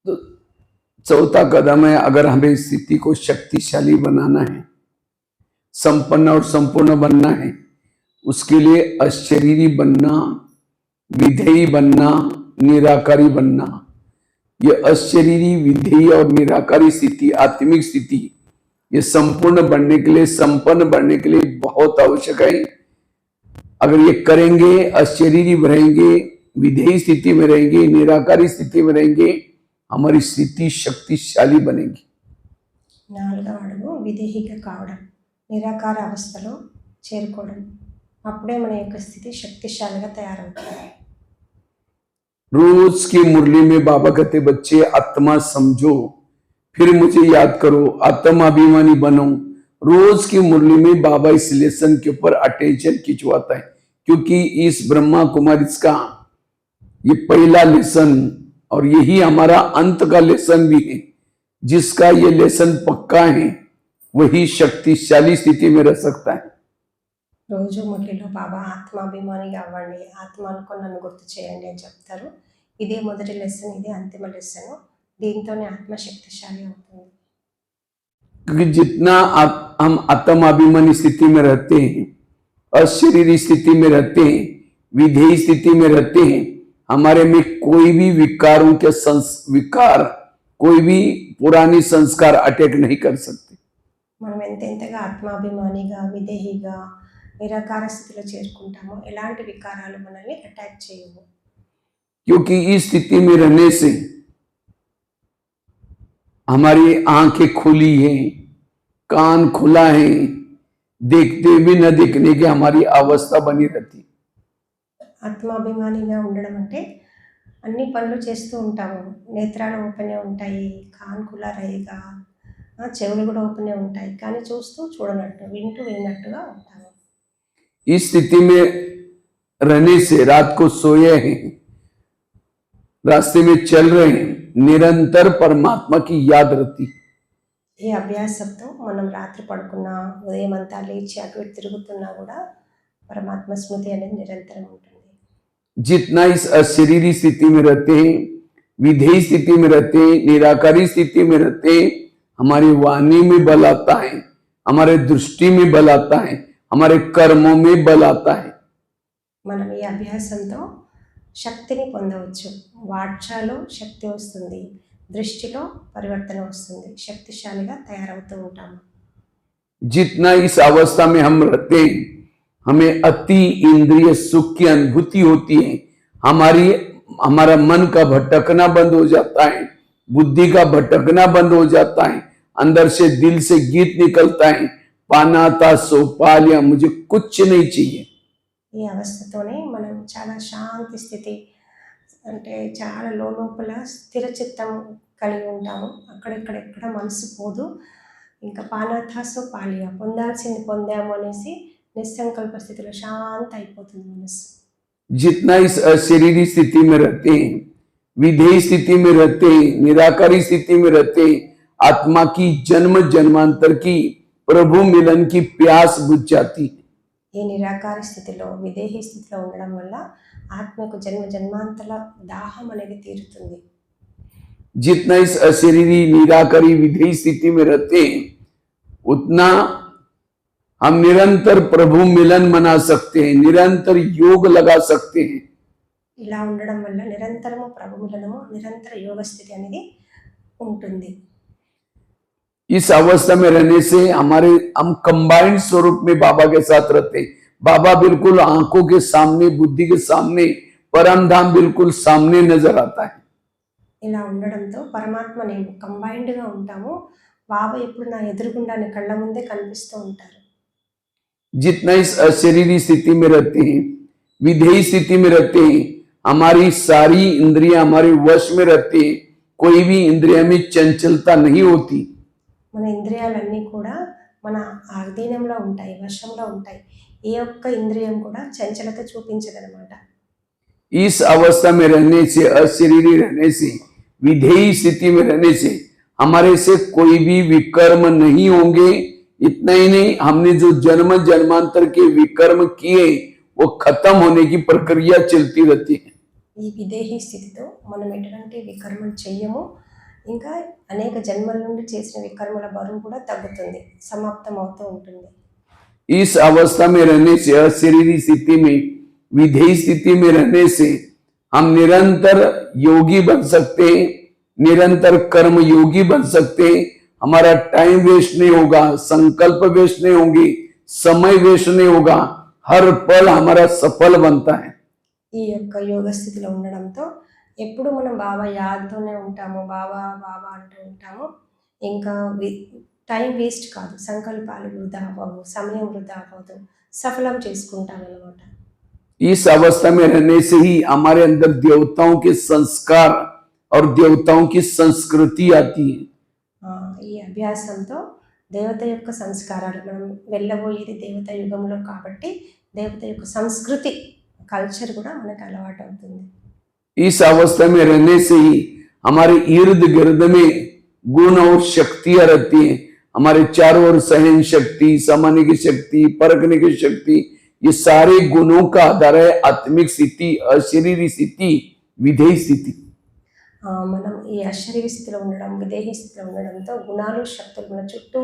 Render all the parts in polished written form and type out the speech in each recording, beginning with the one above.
तो चौथा कदम है, अगर हमें स्थिति को शक्तिशाली बनाना है, संपन्न और संपूर्ण बनना है, उसके लिए अशरीरी बनना, विधेयी बनना, निराकारी बनना। ये अशरीरी, विधेयी और निराकारी स्थिति, आत्मिक स्थिति, ये संपूर्ण बनने के लिए, संपन्न बनने के लिए बहुत आवश्यक है। अगर ये करेंगे, अशरीरी रहेंगे, विधेयी स्थिति में रहेंगे, निराकारी स्थिति में रहेंगे, हमारी स्थिति शक्तिशाली बनेगी। నాలుగవ అడుగు విధేహిగా కావడం, నిరాకార అవస్థలో చేరుకోవడం. అప్పుడే మన యొక్క స్థితి శక్తిశాలిగా తయారవుతుంది. रोज की मुरली में बाबा कहते, बच्चे आत्मा समझो, फिर मुझे याद करो, आत्माभिमानी बनो। रोज की मुरली में बाबा इस लेसन के ऊपर अटेंशन खिंचवाता है, क्योंकि इस ब्रह्मा कुमारी का ये पहला लेसन और यही हमारा अंत का लेसन भी है। जिसका ये लेसन पक्का है वही शक्तिशाली स्थिति में रह सकता है। రోజు మురళిలో బాబా ఆత్మాభిమానిగా అవ్వండి, ఆత్మ అనుకొని నన్ను గుర్తు చేయండి అని చెప్తారు. ఇదే మొదటి లెసన్, ఇదే అంతిమ లెసన్. దీంతోనే ఆత్మ శక్తిశాలి అవుతుంది. क्योंकि जितना हम आत्माभिमानी स्थिति में रहते हैं, अशरीरी स्थिति में रहते हैं, विधेयी स्थिति में रहते हैं, हमारे में कोई भी विकारों के विकार, कोई भी पुरानी संस्कार अटैक नहीं कर सकते। మనం ఎంతెంతగా ఆత్మాభిమానిగా, విధేహిగా, నిరాకార స్థితిలో చేరుకుంటామో ఎలాంటి వికారాలు మనల్ని అటాక్ చేయవు. क्योंकि इस स्थिति में रहने से हमारी आंखें खुली हैं, कान खुला है, देखते भी न देखने की हमारी अवस्था बनी रहती। ఆత్మాభిమానిగా ఉండడం అంటే అన్ని పనులు చేస్తూ ఉంటాము, నేత్రాలు ఓపెన్ ఉంటాయి, కాన్ ఖులా रहेगा, చెవులు కూడా ఓపెన్ ఉంటాయి, కానీ చూస్తూ చూడనట్టు, వింటూ విన్నట్టుగా ఉంటాము. इस स्थिति में रहने से रात को सोए हैं, रास्ते में चल रहे हैं, निरंतर परमात्मा की याद रहती। ఈ అభ్యాసంతో మనం రాత్రి పడుకున్నా, ఉదయం అంతా లేచి అటు ఇటు తిరుగుతున్నా కూడా పరమాత్మ స్మృతి అనేది నిరంతరం ఉంటుంది. जितना इस अशरीरी स्थिति में रहते हैं, विधेयी स्थिति में रहते हैं, निराकारी स्थिति में रहते हैं, हमारी वाणी में बल आता है, हमारे दृष्टि में बल आता है, हमारे कर्मों में बल आता है। మనం ఈ అభ్యాసంతో శక్తిని పొందవచ్చు. వాచాలో శక్తి వస్తుంది, దృష్టిలో పరివర్తన వస్తుంది, శక్తిశాలిగా తయారవుతూ ఉంటాము. जितना इस अवस्था में हम रहते हैं, हमें अति इंद्रिय सुख की अनुभूति होती है। हमारा मन का भटकना बंद हो जाता है, बुद्धि का भटकना बंद हो जाता है, अंदर से दिल से गीत निकलता है, पाना था सो पा लिया, मुझे कुछ नहीं चाहिए। ఈ అవస్థతోనే మనం చాలా శాంతి స్థితి, అంటే చాలా లోపల స్థిర చిత్తం కలిగి ఉంటాము. అక్కడెక్కడ మనసు పోదు. ఇంకా పానాథాసో పాలియా, పొందాల్సింది పొందాము అనేసి నిస్సంకల్ప స్థితిలో శాంతి అయిపోతుంది మనసు. जितना इस अशरीरी स्थिति में रहते हैं, विधेयी स्थिति में रहते हैं, निराकारी स्थिति में रहते हैं, आत्मा की जन्म जन्मांतर की प्रभु मिलन की प्यास बुझ जाती है। ఈ నిరాకార స్థితిలో, విదేహీ స్థితిలో ఉండడం వల్ల ఆత్మకు జన్మ జన్మాంతర దాహం అనేది తీరుతుంది. जितना इस अशरीरी, निराकारी, विधेयी स्थिति में रहते हैं, उतना हम निरंतर प्रभु मिलन मना सकते हैं, निरंतर योग लगा सकते हैं। ఇలా ఉండడం వల్ల నిరంతరము ప్రభు మిలనము, నిరంతర యోగ స్థితి అనేది ఉంటుంది. इस अवस्था में रहने से हम कंबाइंड स्वरूप में बाबा के साथ रहते हैं। बाबा बिल्कुल आंखों के सामने, बुद्धि के सामने, परम धाम बिल्कुल सामने नजर आता है। ఇలా ఉండడంతో పరమాత్మ నేను కంబైన్డ్గా ఉంటాము. బాబా ఎప్పుడు నా ఎదురుగుండానే కళ్ళ ముందే కనిపిస్తూ ఉంటారు. जितना इस अशरीरी स्थिति में रहते हैं, विधेयी स्थिति में रहते हैं, हमारी सारी इंद्रियां हमारे वश में रहती हैं, कोई भी इंद्रिया में चंचलता नहीं होती। మన ఇంద్రియాలన్నీ కూడా మన ఆధీనంలో ఉంటాయి, వశంలో ఉంటాయి. ఏ ఒక్క ఇంద్రియం కూడా చంచలత చూపించదనమాట. इस अवस्था में रहने से, अशरीरी रहने से, विधेयी स्थिति में रहने से हमारे से कोई भी विकर्म नहीं होंगे। इतना ही नहीं, हमने जो जन्म जन्मांतर के विकर्म किए वो खत्म होने की प्रक्रिया चलती रहती है। ఈ విదేహీ స్థితితో మనం ఎటువంటి వికర్మం చెయ్యము, ఇంకా అనేక జన్మల నుండి చేసిన వికర్మల బరువు కూడా తగ్గుతుంది, సమాప్తం అవుతూ ఉంటుంది. इस अवस्था में रहने से, अशरीरी स्थिति में, विधेयी स्थिति में रहने से हम निरंतर योगी बन सकते हैं, निरंतर कर्म योगी बन सकते हैं। हमारा टाइम वेस्ट नहीं होगा, संकल्प वेस्ट नहीं होंगे, समय वेस्ट नहीं होगा, हर पल हमारा सफल बनता है। ఈ యొక్క యోగ స్థితిలో ఉండడంతో ఎప్పుడు మనం బాబా యాద్తోనే ఉంటాము, బాబా బాబా అంటూ ఉంటాము. ఇంకా టైం వేస్ట్ కాదు, సంకల్పాలు వృధా అవ్వవు, సమయం వృధా అవ్వదు, సఫలం చేసుకుంటాం అన్నమాట. इस अवस्था में रहने से ही हमारे अंदर देवताओं के संस्कार और देवताओं की संस्कृति आती है। ఈ అభ్యాసంతో దేవత యొక్క సంస్కారాలు, మనం వెళ్ళబోయేది దేవత యుగంలో కాబట్టి దేవత యొక్క సంస్కృతి, కల్చర్ కూడా మనకు అలవాటు అవుతుంది. इस अवस्था में रहने से ही हमारे इर्द गिर्द में गुण और शक्तियां रहती हैं। हमारे चारों ओर सहन शक्ति, समझने की शक्ति, परखने की शक्ति, ये सारे गुणों का आधार है आत्मिक स्थिति, अशरीरी स्थिति, विधेयी स्थिति। మనం ఈ అశరీరి స్థితిలో ఉండడం, విదేహీ స్థితిలో ఉండడంతో గుణాలు శక్తులు మన చుట్టూ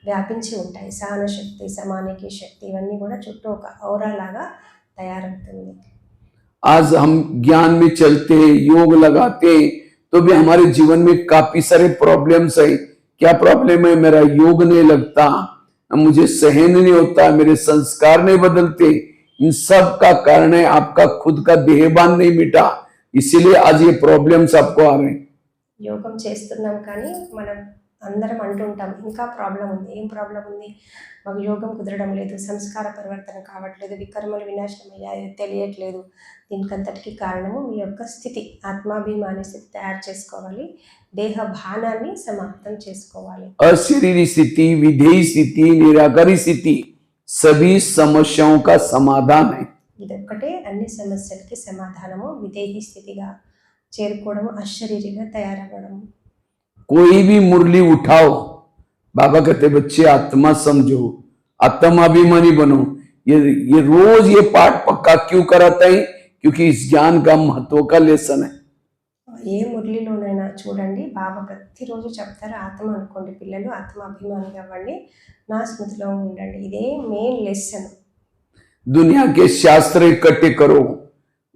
వ్యాపించి ఉంటాయి. సహన శక్తి, సమానికి శక్తి, ఇవన్నీ కూడా చుట్టూ ఒక ఔరా లాగా తయారవుతుంది. आज हम ज्ञान में चलते हैं, योग लगाते हैं, तो भी हमारे जीवन में काफी सारे प्रॉब्लम्स है। क्या प्रॉब्लम है? मेरा योग नहीं लगता, मुझे सहन नहीं होता, मेरे संस्कार नहीं बदलते। इन सब का कारण है आपका खुद का देहभान नहीं मिटा, इसीलिए आज ये प्रॉब्लम्स आपको आ रहे हैं। యోగం చేస్తున్నాం కానీ మనం అందరం అంటుంటాం ఇంకా ప్రాబ్లం ఉంది. ఏం ప్రాబ్లం ఉంది? మాకు యోగం కుదరడం లేదు, సంస్కార పరివర్తన కావట్లేదు, వికర్మలు వినాశనం అయ్యాయో తెలియట్లేదు. దీనికంతటికి కారణము మీ యొక్క స్థితి, ఆత్మాభిమాని స్థితి తయారు చేసుకోవాలి, దేహ భానాన్ని సమాప్తం చేసుకోవాలి. अशरीरी स्थिति, विधेयी स्थिति, निराकारी स्थिति सभी समस्याओं का समाधान है। ఇదొక్కటే అన్ని సమస్యలకి సమాధానము. విదేహీ స్థితిగా చేరుకోవడము, అశరీరిగా తయారవ్వడము. कोई भी मुरली उठाओ, बाबा कहते बच्चे आत्मा समझो, आत्माभिमानी बनो। ये रोज ये पाठ पक्का क्यों कराता है? क्योंकि इस ज्ञान का महत्व का लेसन है। ఏ మురళిలోనైనా చూడండి, బాబా ప్రతిరోజు చెప్తారు, ఆత్మ అనుకోండి పిల్లలు, ఆత్మ అభిమానిగా అవ్వండి, నా స్మృతిలో ఉండండి. ఇదే మెయిన్ లెసన్. दुनिया के शास्त्र इकट्ठे करो,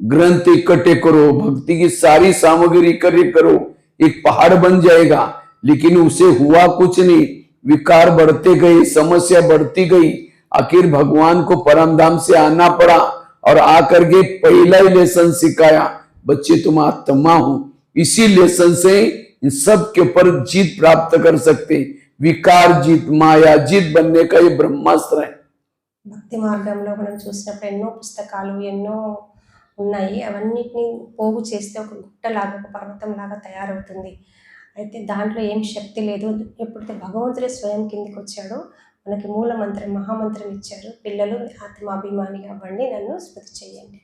ग्रंथ इकट्ठे करो, भक्ति की सारी सामग्री इकट्ठे करो, एक पहाड़ बन जाएगा, लेकिन उसे हुआ कुछ नहीं। विकार बढ़ते गए, समस्या बढ़ती गई, आखिर भगवान को परमधाम से आना पड़ा और आकर के पहला ही लेसन सिखाया, बच्चे तुम आत्मा हो। इसी लेसन से इन सब के ऊपर जीत प्राप्त कर सकते। विकार जीत, माया जीत बनने का ये ब्रह्मास्त्र है। భక్తి మార్గంలో మనం చూసినప్పుడు ఎన్నో పుస్తకాలు, ఎన్నో ఉన్నాయి. అవన్నిటిని పోగు చేస్తే ఒక గుట్టలాగా, ఒక పర్వతంలాగా తయారవుతుంది. అయితే దాంట్లో ఏం శక్తి లేదు. ఎప్పుడైతే భగవంతుడే స్వయం కిందికి వచ్చాడో మనకి మూల మంత్రం, మహామంత్రం ఇచ్చారు, పిల్లలు ఆత్మాభిమానిగా అవ్వండి, నన్ను స్మృతి చేయండి.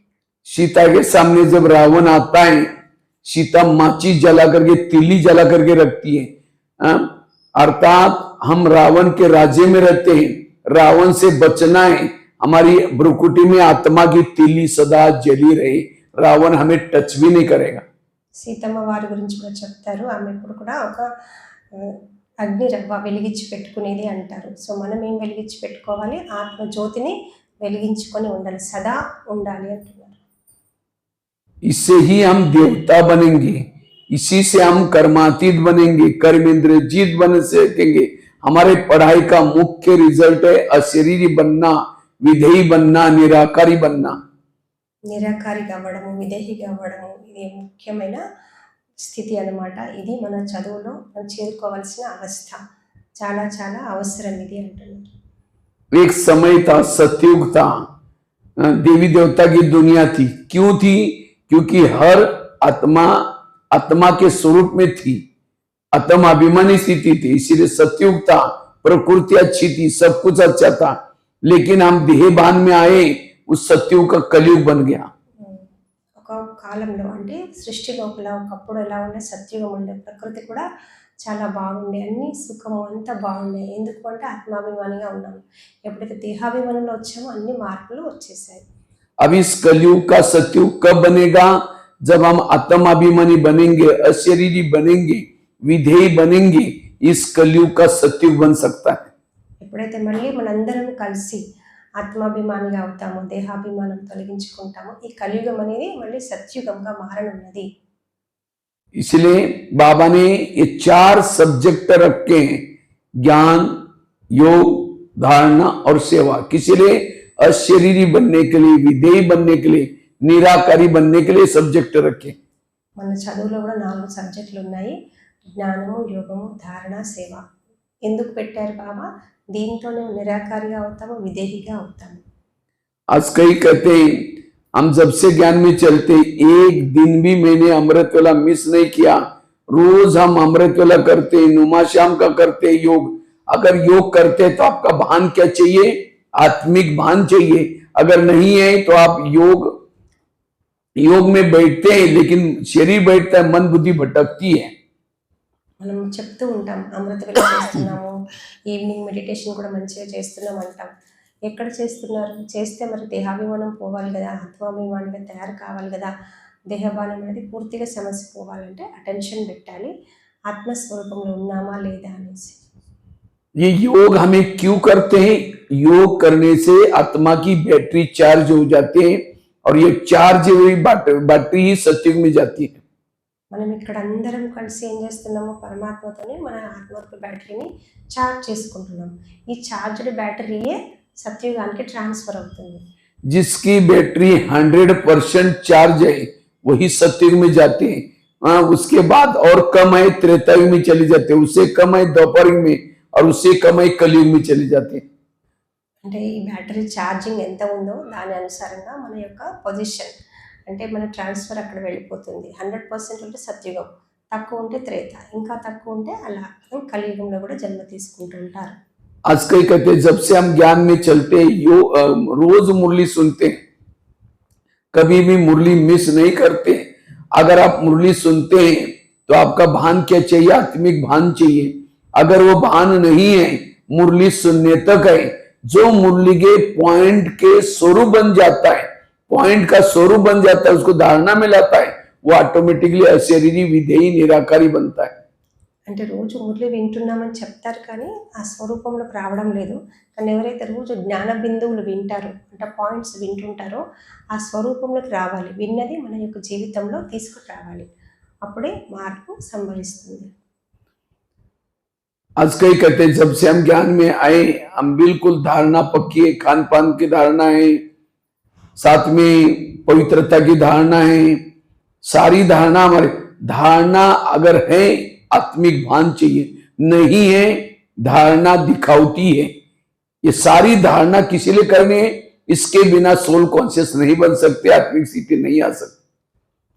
सीता के सामने जब रावण आता है, सीता माची जला करके, तिल्ली जला करके रखती है। अर्थात हम रावण के राज्य में रहते हैं, रावण से बचना है। हमारी भ्रुकुटी में आत्मा की तिल्ली सदा जली रहे, रावण हमें टच भी नहीं करेगा। సీతమ్మ వారి గురించి కూడా చెప్తారు. ఆమె ఎప్పుడు కూడా ఒక అగ్ని రవ్వ వెలిగించి పెట్టుకునేది అంటారు. సో మనం ఏం వెలిగించి పెట్టుకోవాలి? ఆత్మ జ్యోతిని వెలిగించుకొని ఉండాలి, సదా ఉండాలి అంటున్నారు. इससे ही हम देवता बनेंगे, इसी से हम कर्मातीत बनेंगे, कर्मेंद्र जीत बन सकेंगे। हमारे पढ़ाई का मुख्य रिजल्ट है अशरीरी बनना, विधेयी बनना, निराकारी बनना। నిరాకారిగా అవ్వడము, విదేహిగా అవ్వడము, ఇది ముఖ్యమైన స్థితి అన్నమాట. ఇది మన చదువులో మనం చేరుకోవాల్సిన అవస్థ, చాలా చాలా అవసరం ఇది అంటున్నారు. एक समय था, सतयुग था, देवी देवता की दुनिया थी। क्यों थी? क्योंकि हर आत्मा आत्मा के स्वरूप में थी, आत्माभिमानी स्थिति थी, इसीलिए सतयुग था। प्रकृति अच्छी थी, सब कुछ अच्छा था, लेकिन हम देहभान में आए, उस सतयुग का कलयुग बन गया। ఒక కాలంలో అంటే సృష్టి లోపల ఒకప్పుడు ఎలా ఉండే సత్యుగం ఉండే, ప్రకృతి కూడా చాలా బాగుండే, అన్ని సుఖము అంతా బాగుండే. ఎందుకు అంటే ఆత్మాభిమానిగా ఉన్నాము. ఎప్పుడైతే దేహాభిమానంలో వచ్చామో అన్ని మార్పులు వచ్చేసాయి. अब इस कलयुग का सतयुग कब बनेगा? जब हम आत्माभिमानी बनेंगे, अशरीरी बनेंगे, विधेयी बनेंगे, इस कलयुग का सत्युग बन सकता है। ఎప్పుడైతే మళ్ళీ మనందరం కలిసి ఆత్మాభిమానిగా అవుతామో, దేహాభిమానం తొలగించుకుంటామో, ఈ కలియుగం అనేది మళ్ళీ సత్యుగంగా మారనున్నది. इसलिए बाबा ने ये 4 सब्जेक्ट रखे हैं, ज्ञान, योग, धारणा और सेवा। किसी लिए अशरीरी बनने के लिए, विधेयी बनने के लिए, निराकारी बनने के लिए सब्जेक्ट रखे। మన చదువులో కూడా 4 సబ్జెక్టులు ఉన్నాయి. జ్ఞానము, యోగము, ధారణ, సేవ. ఎందుకు పెట్టారు బాబా? దీంట్లోనే నిరాకారిగా అవుతాము, విధేయిగా అవుతాము. आज कई कहते हैं हम जब से ज्ञान में चलते, एक दिन भी मैंने अमृत वेला मिस नहीं किया, रोज हम अमृत वेला करते, नुमा शाम का करते योग। अगर योग करते तो आपका भान क्या चाहिए? आत्मिक भान चाहिए। अगर नहीं है तो आप योग में बैठते हैं लेकिन शरीर बैठता है, मन बुद्धि भटकती है। మనం చెప్తూ ఉంటాం, అమృత వేళ చేస్తున్నాము, ఈవినింగ్ మెడిటేషన్ కూడా మంచిగా చేస్తున్నాం అంటాం. ఎక్కడ చేస్తున్నారు? చేస్తే మరి దేహాభిమానం పోవాలి కదా, ఆత్మాభిమానంగా తయారు కావాలి కదా. దేహభానం అనేది పూర్తిగా సమస్య పోవాలంటే అటెన్షన్ పెట్టాలి, ఆత్మస్వరూపంలో ఉన్నామా లేదా అనేసి. ये योग हमें क्यों करते हैं? योग करने से आत्मा की बैटरी चार्ज हो जाती है और ये चार्ज हुई बैटरी ही सत्युग में जाती है। మనం ఇక్కడ అందరం కలిసి ఏం చేస్తున్నాము? పరమాత్మతోనే మన ఆత్మరూప బ్యాటరీని ఛార్జ్ చేసుకుంటున్నాం. ఈ ఛార్జ్డ్ బ్యాటరీయే సత్యుగానికి ట్రాన్స్ఫర్ అవుతుంది. जिसकी बैटरी 100% चार्ज है वही सत्युग में जाते हैं। उसके बाद और कम है त्रेतायुग में चली जाते हैं, उससे कम है द्वापर में और उससे कम है कलयुग में चली जाते हैं। అంటే ఈ బ్యాటరీ ఛార్జింగ్ ఎంత ఉందో దాని అనుసారంగా మన యొక్క పొజిషన్, అంటే మన ట్రాన్స్ఫర్ అక్కడ వెళ్ళిపోతుంది. 100% ఉంటే సత్యుగం, తక్కువ ఉంటే త్రేత, ఇంకా తక్కువ ఉంటే అలా కలియుగంలో కూడా జన్మ తీసుకుంటూ ఉంటారు. आज कई कहते हैं जब से हम ज्ञान में चलते, रोज मुरली सुनते, कभी भी मुरली मिस नहीं करते। अगर आप मुरली सुनते हैं तो आपका भान क्या चाहिए? आत्मिक भान चाहिए। अगर वो भान नहीं है, मुरली सुनने तक है, जो मुरली के पॉइंट के स्वरूप बन जाता है, पॉइंट का स्वरूप बन जाता है, उसको धारणा में लाता है, वो ऑटोमेटिकली अशरीरी विधेयी निराकारी बनता है। అంటే రోజు మురళి వింటున్నామని చెప్తారు కానీ ఆ స్వరూపంలోకి రావడం లేదు. కానీ ఎవరైతే రోజు జ్ఞాన బిందువులు వింటారో, అంటే పాయింట్స్ వింటుంటారో, ఆ స్వరూపంలోకి రావాలి. విన్నది మన యొక్క జీవితంలో తీసుకురావాలి, అప్పుడే మార్పు సంభవిస్తుంది. आज कई कहते हैं जब से हम ज्ञान में आए, हम बिल्कुल धारणा पक्की है, खान पान की धारणा है, साथ में पवित्रता की धारणा है, सारी धारणा हमारे धारणा अगर है आत्मिक भान चाहिए, नहीं है धारणा दिखावटी है। ये सारी धारणा किसी लिए करनी है? इसके बिना सोल कॉन्शियस नहीं बन सकते, आत्मिक स्थिति नहीं आ सकती।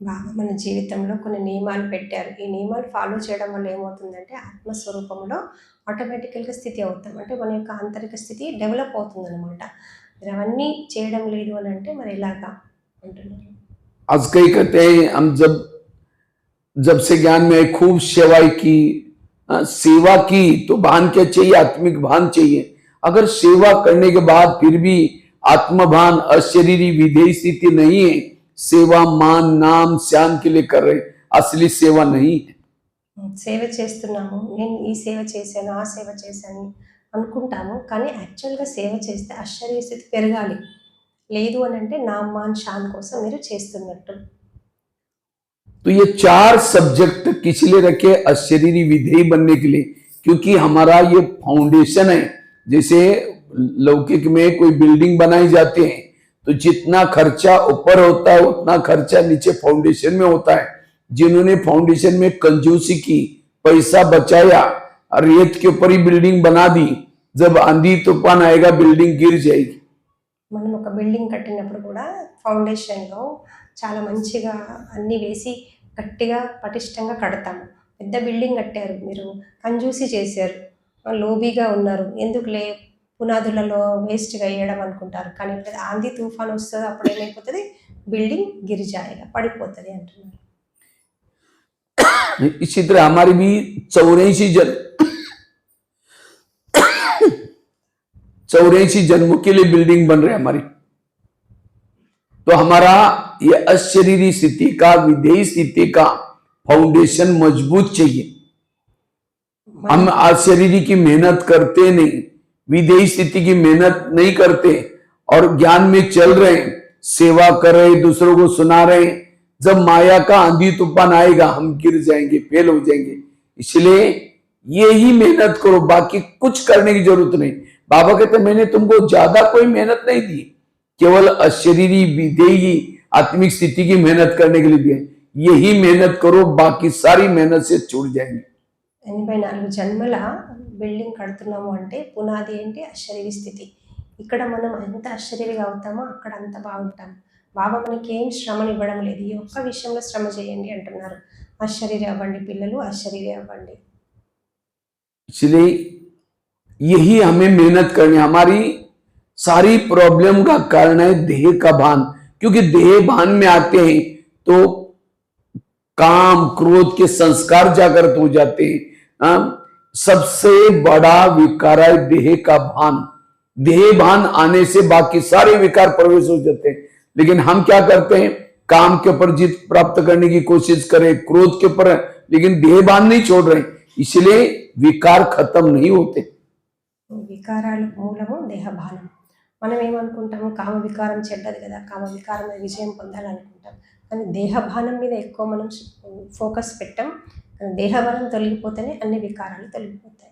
బాబా మన జీవితంలో కొన్ని నియమాలు పెట్టారు. ఈ నియమాలు ఫాలో చేయడం వల్ల ఏమవుతుందంటే ఆత్మస్వరూపంలో ఆటోమేటికల్గా స్థితి అవుతాం, అంటే మన యొక్క ఆంతరిక స్థితి డెవలప్ అవుతుంది అనమాట. మీరు అవన్నీ చేయడం లేదు అని అంటే మరి ఎలాగా అంటున్నారు? आज कई कहते हैं हम जब से ज्ञान में खूब सेवा की तो भान क्या चाहिए? आत्मिक भान चाहिए। अगर सेवा करने के बाद फिर भी आत्मभान अशरीरी विधेयी स्थिति नहीं है, सेवा मान नाम श्याम के लिए कर रहे, असली सेवा नहीं है। సేవ చేస్తున్నాము, నేను ఈ సేవ చేశాను, ఆ సేవ చేశాను అనుకుంటాము, కానీ యాక్చువల్గా సేవ చేస్తే అశరీర స్థితి పెరగాలి. లేదు అని అంటే నామ్ మాన్ షాన్ కోసం మీరు చేస్తున్నట్టు. तो ये 4 सब्जेक्ट किस लिए रखे? अशरीरी विधेयी बनने के लिए, क्योंकि हमारा ये फाउंडेशन है। जैसे लौकिक में कोई बिल्डिंग बनाई जाती है तो जितना खर्चा ऊपर होता है उतना खर्चा नीचे फाउंडेशन में होता है। जिन्होंने फाउंडेशन में कंजूसी की, पैसा बचाया, रेत के ऊपर ही बिल्डिंग बना दी, जब आंधी तूफान आएगा बिल्डिंग गिर जाएगी। మనం ఒక బిల్డింగ్ కట్టినప్పుడు కూడా ఫౌండేషన్లో చాలా మంచిగా అన్నీ వేసి గట్టిగా పటిష్టంగా కడతాము. పెద్ద బిల్డింగ్ కట్టారు, మీరు కంజూసీ చేశారు, లోబీగా ఉన్నారు, ఎందుకులే పునాదులలో వేస్ట్గా వేయడం అనుకుంటారు. కానీ ఇప్పుడు ఆంధీ తుఫాన్ వస్తుంది, అప్పుడు ఏమైపోతుంది? బిల్డింగ్ గిరిజాయిగా పడిపోతుంది అంటున్నారు. इसी तरह हमारी भी 84 जन्मों के लिए बिल्डिंग बन रही है हमारी। तो हमारा ये अशरीरी स्थिति का, विधेयी स्थिति का फाउंडेशन मजबूत चाहिए। हम आज शरीर की मेहनत करते नहीं, विदेही स्थिति की मेहनत नहीं करते और ज्ञान में चल रहे हैं, सेवा कर रहे, दूसरों को सुना रहे हैं। जब माया का आंधी तूफान आएगा हम गिर जाएंगे, फेल हो जाएंगे। इसलिए यही मेहनत करो, बाकी कुछ करने की जरूरत नहीं। बाबा कहते मैंने तुमको ज्यादा कोई मेहनत नहीं दी, केवल अशरीरी विदेही आत्मिक स्थिति की मेहनत करने के लिए दिए। यही मेहनत करो, बाकी सारी मेहनत से छूट जाएंगे। 84 జన్మల బిల్డింగ్ కడుతున్నాము అంటే పునాది ఏంటి? అశరీరి స్థితి. ఇక్కడ మనం ఎంత అశరీరిగా అవుతామో అక్కడ అంత బాగుంటాం. బాబా మనకి ఏం శ్రమనివ్వడం లేదు, ఈ ఒక్క విషయంలో శ్రమ చేయండి అంటున్నారు. అశరీరి అవ్వండి పిల్లలు, అశరీరి అవ్వండి. इसलिए यही हमें मेहनत करनी। हमारी सारी प्रॉब्लम का कारण है देह का भान, क्योंकि देह भान में आते हैं तो काम क्रोध के संस्कार जागृत हो जाते हैं। सबसे बड़ा विकार है देह का भान। देह भान आने से बाकी सारे विकार प्रवेश हो जाते हैं। लेकिन हम क्या करते हैं, काम के ऊपर जीत प्राप्त करने की कोशिश करें, क्रोध के ऊपर, लेकिन देह भान नहीं छोड़ रहे, इसलिए विकार खत्म नहीं होते। వికారాలు మూలము దేహభానం. మనం ఏమనుకుంటాము, కామ వికారం చెడ్డది కదా, కామ వికారం మీద విజయం పొందాలనుకుంటాం. కానీ దేహభానం మీద ఎక్కువ మనం ఫోకస్ పెట్టాం. దేహబలం తొలగిపోతేనే అన్ని వికారాలు తొలగిపోతాయి.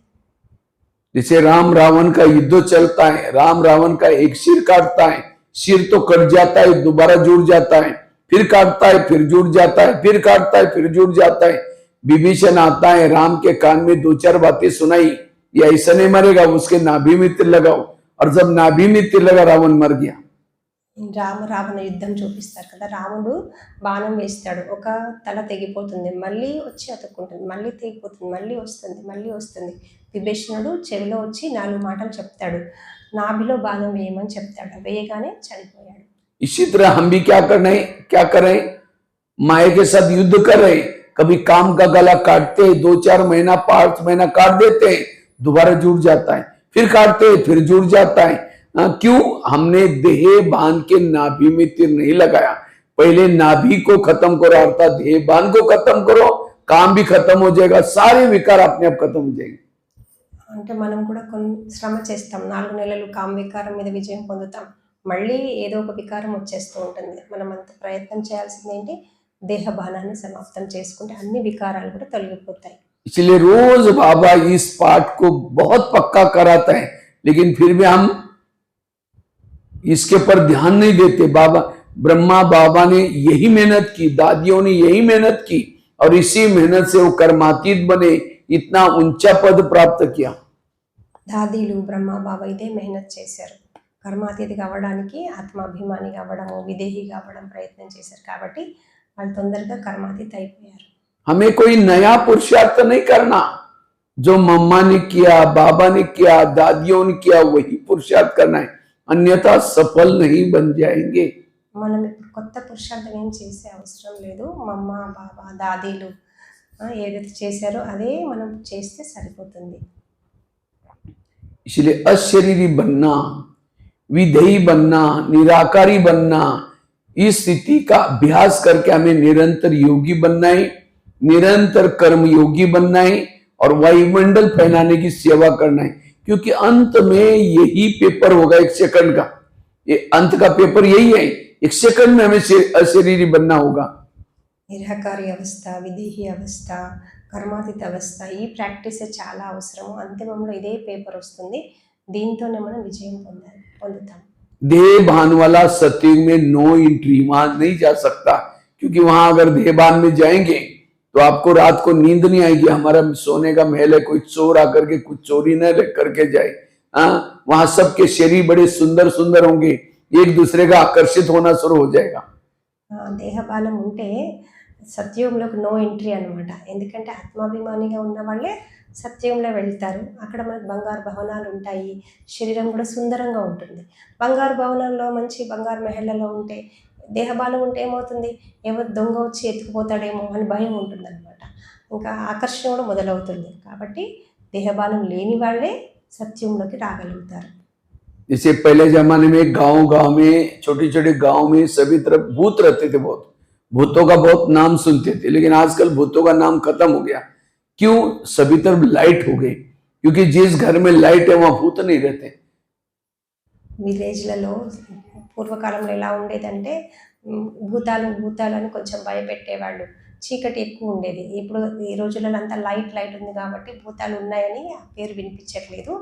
जैसे राम रावण का युद्ध चलता है, राम रावण का एक सिर काटता है, सिर तो कट जाता है, दोबारा जुड़ जाता है, फिर काटता है, फिर जुड़ जाता है, फिर काटता है, फिर जुड़ जाता है। विभीषण आता है, राम के कान में 2-4 बातें सुनाई, ये ऐसा नहीं मरेगा, उसके नाभि में तीर लगाओ, और जब नाभि में तीर लगा रावण मर गया। రావణ యుద్ధం చూపిస్తారు కదా, రాముడు బాణం వేస్తాడు, ఒక తల తెగిపోతుంది, మళ్ళీ వచ్చి అతుక్కుంటుంది, మళ్ళీ తెగిపోతుంది, మళ్ళీ వస్తుంది, మళ్ళీ వస్తుంది. విభీషణుడు చెవిలో వచ్చి 4 మాటలు చెప్తాడు, నాభిలో బాణం వేయమని చెప్తాడు, వేయగానే చనిపోయాడు. इसी तरह हम भी क्या करें, माया के साथ युद्ध कर रहे, कभी काम का गला काटते, 2-4 महीना 5 महीना काट देते हैं, दोबारा जुड़ जाता है, फिर काटते फिर जुड़ जाता है। क्यों? हमने देह बांध के नाभि में तीर नहीं लगाया। पहले नाभि को खत्म करो, अर्थात देह बांध को खत्म करो, काम भी खत्म हो जाएगा, सारे विकार अपने आप खत्म हो जाएंगे। అంటే మనం కూడా కొన్ని శ్రమ చేస్తాం, 4 నెలలు కామ వికారం మీద విజయం పొందుతాం, మళ్ళీ ఏదో ఒక వికారం వచ్చేస్తూ ఉంటుంది. మనం అంత ప్రయత్నం చేయాల్సింది ఏంటి, దేహ బాణాన్ని సమాప్తం చేసుకుంటే అన్ని వికారాలు కూడా తొలగిపోతాయి. इसलिए रोज बाबा इस पाठ को बहुत पक्का कराता है, लेकिन फिर भी हम इसके पर ध्यान नहीं देते। ब्रह्मा बाबा ने यही मेहनत की, दादियों ने यही मेहनत की, और इसी मेहनत से वो कर्मातीत बने, इतना ऊंचा पद प्राप्त किया। దాదీలు బ్రహ్మ బాబా ఇదే మెహనత్ చేశారు, కర్మాతీతిగా అవ్వడానికి, ఆత్మాభిమానిగా అవ్వడము, విదేహిగా అవ్వడం ప్రయత్నం చేశారు, కాబట్టి వాళ్ళు తొందరగా కర్మాతీత అయిపోయారు. हमें कोई नया पुरुषार्थ नहीं करना, जो मम्मा ने किया, बाबा ने किया, दादियों ने किया, वही पुरुषार्थ करना है, अन्यथा सफल नहीं बन जाएंगे। మనం ఇప్పుడు కొత్త పురుషార్థం ఏం చేసే అవసరం లేదు. మమ్మ బాబా దాదీలు ఏదైతే చేశారో అదే మనం చేస్తే సరిపోతుంది. इसलिए अशरीरी बनना, विधेयी बनना, निराकारी बनना, इस स्थिति का अभ्यास करके हमें निरंतर योगी बनना है, निरंतर कर्म योगी बनना है, और वायुमंडल फैलाने की सेवा करना है। क्योंकि अंत में यही पेपर होगा 1 सेकंड का, ये अंत का पेपर यही है, 1 सेकंड में हमें अशरीरी बनना होगा। నిరాకారి అవస్థ, విదేహి అవస్థ, కర్మాతీత అవస్థ, ఈ ప్రాక్టీసే చాలా అవసరము. అంతిమంలో ఇదే పేపర్ వస్తుంది, దీంతోనే మనం విజయం పొందుతాం. देह भान वाला सत्युग में नो एंट्री, वहां नहीं जा सकता, क्योंकि वहां अगर देह भान में जाएंगे तो आपको रात को नींद नहीं आएगी। हमारा सोने का महल है, कोई चोर आकर के कुछ चोरी न करके जाए। वहां सबके शरीर बड़े सुंदर सुंदर होंगे, एक दूसरे का आकर्षित होना शुरू हो जाएगा। దేహబాలం ఉంటే సత్యుగంలోకి నో ఎంట్రీ అనమాట. ఎందుకంటే ఆత్మాభిమానిగా ఉన్న వాళ్ళే సత్యుగంలో వెళ్తారు. అక్కడ మనకు బంగారు భవనాలు ఉంటాయి, శరీరం కూడా సుందరంగా ఉంటుంది. బంగారు భవనాల్లో మంచి బంగారు మెహళ్ళలో ఉంటే, దేహబాలం ఉంటే ఏమవుతుంది, ఎవరు దొంగ వచ్చి ఎత్తుకుపోతాడేమో అని భయం ఉంటుందన్నమాట. ఇంకా ఆకర్షణ కూడా మొదలవుతుంది. కాబట్టి దేహబాలం లేని వాళ్ళే సత్యంలోకి రాగలుగుతారు. जैसे पहले जमाने में गांव में, छोटे छोटे गांव में सभी तरफ भूत रहते थे, बहुत भूतों का बहुत नाम सुनते थे, लेकिन आजकल भूतों का नाम खत्म हो गया। क्यों? सभी तरफ लाइट हो गई, क्योंकि जिस घर में लाइट है वहां भूत नहीं रहते। విలేజ్లలో పూర్వకాలంలో ఎలా ఉండేదంటే భూతాలను కొంచెం భయపెట్టేవాళ్ళు. చీకటి ఎక్కువ ఉండేది. ఇప్పుడు ఈ రోజులలో అంతా లైట్ ఉంది కాబట్టి భూతాలు ఉన్నాయని ఆ పేరు వినిపించట్లేదు.